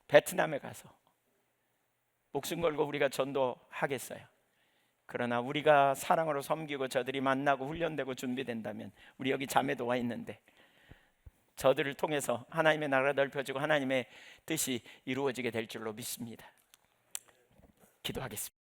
베트남에 가서 목숨 걸고 우리가 전도하겠어요? 그러나 우리가 사랑으로 섬기고 저들이 만나고 훈련되고 준비된다면, 우리 여기 자매도 와 있는데 저들을 통해서 하나님의 나라가 넓혀지고 하나님의 뜻이 이루어지게 될 줄로 믿습니다. 기도하겠습니다.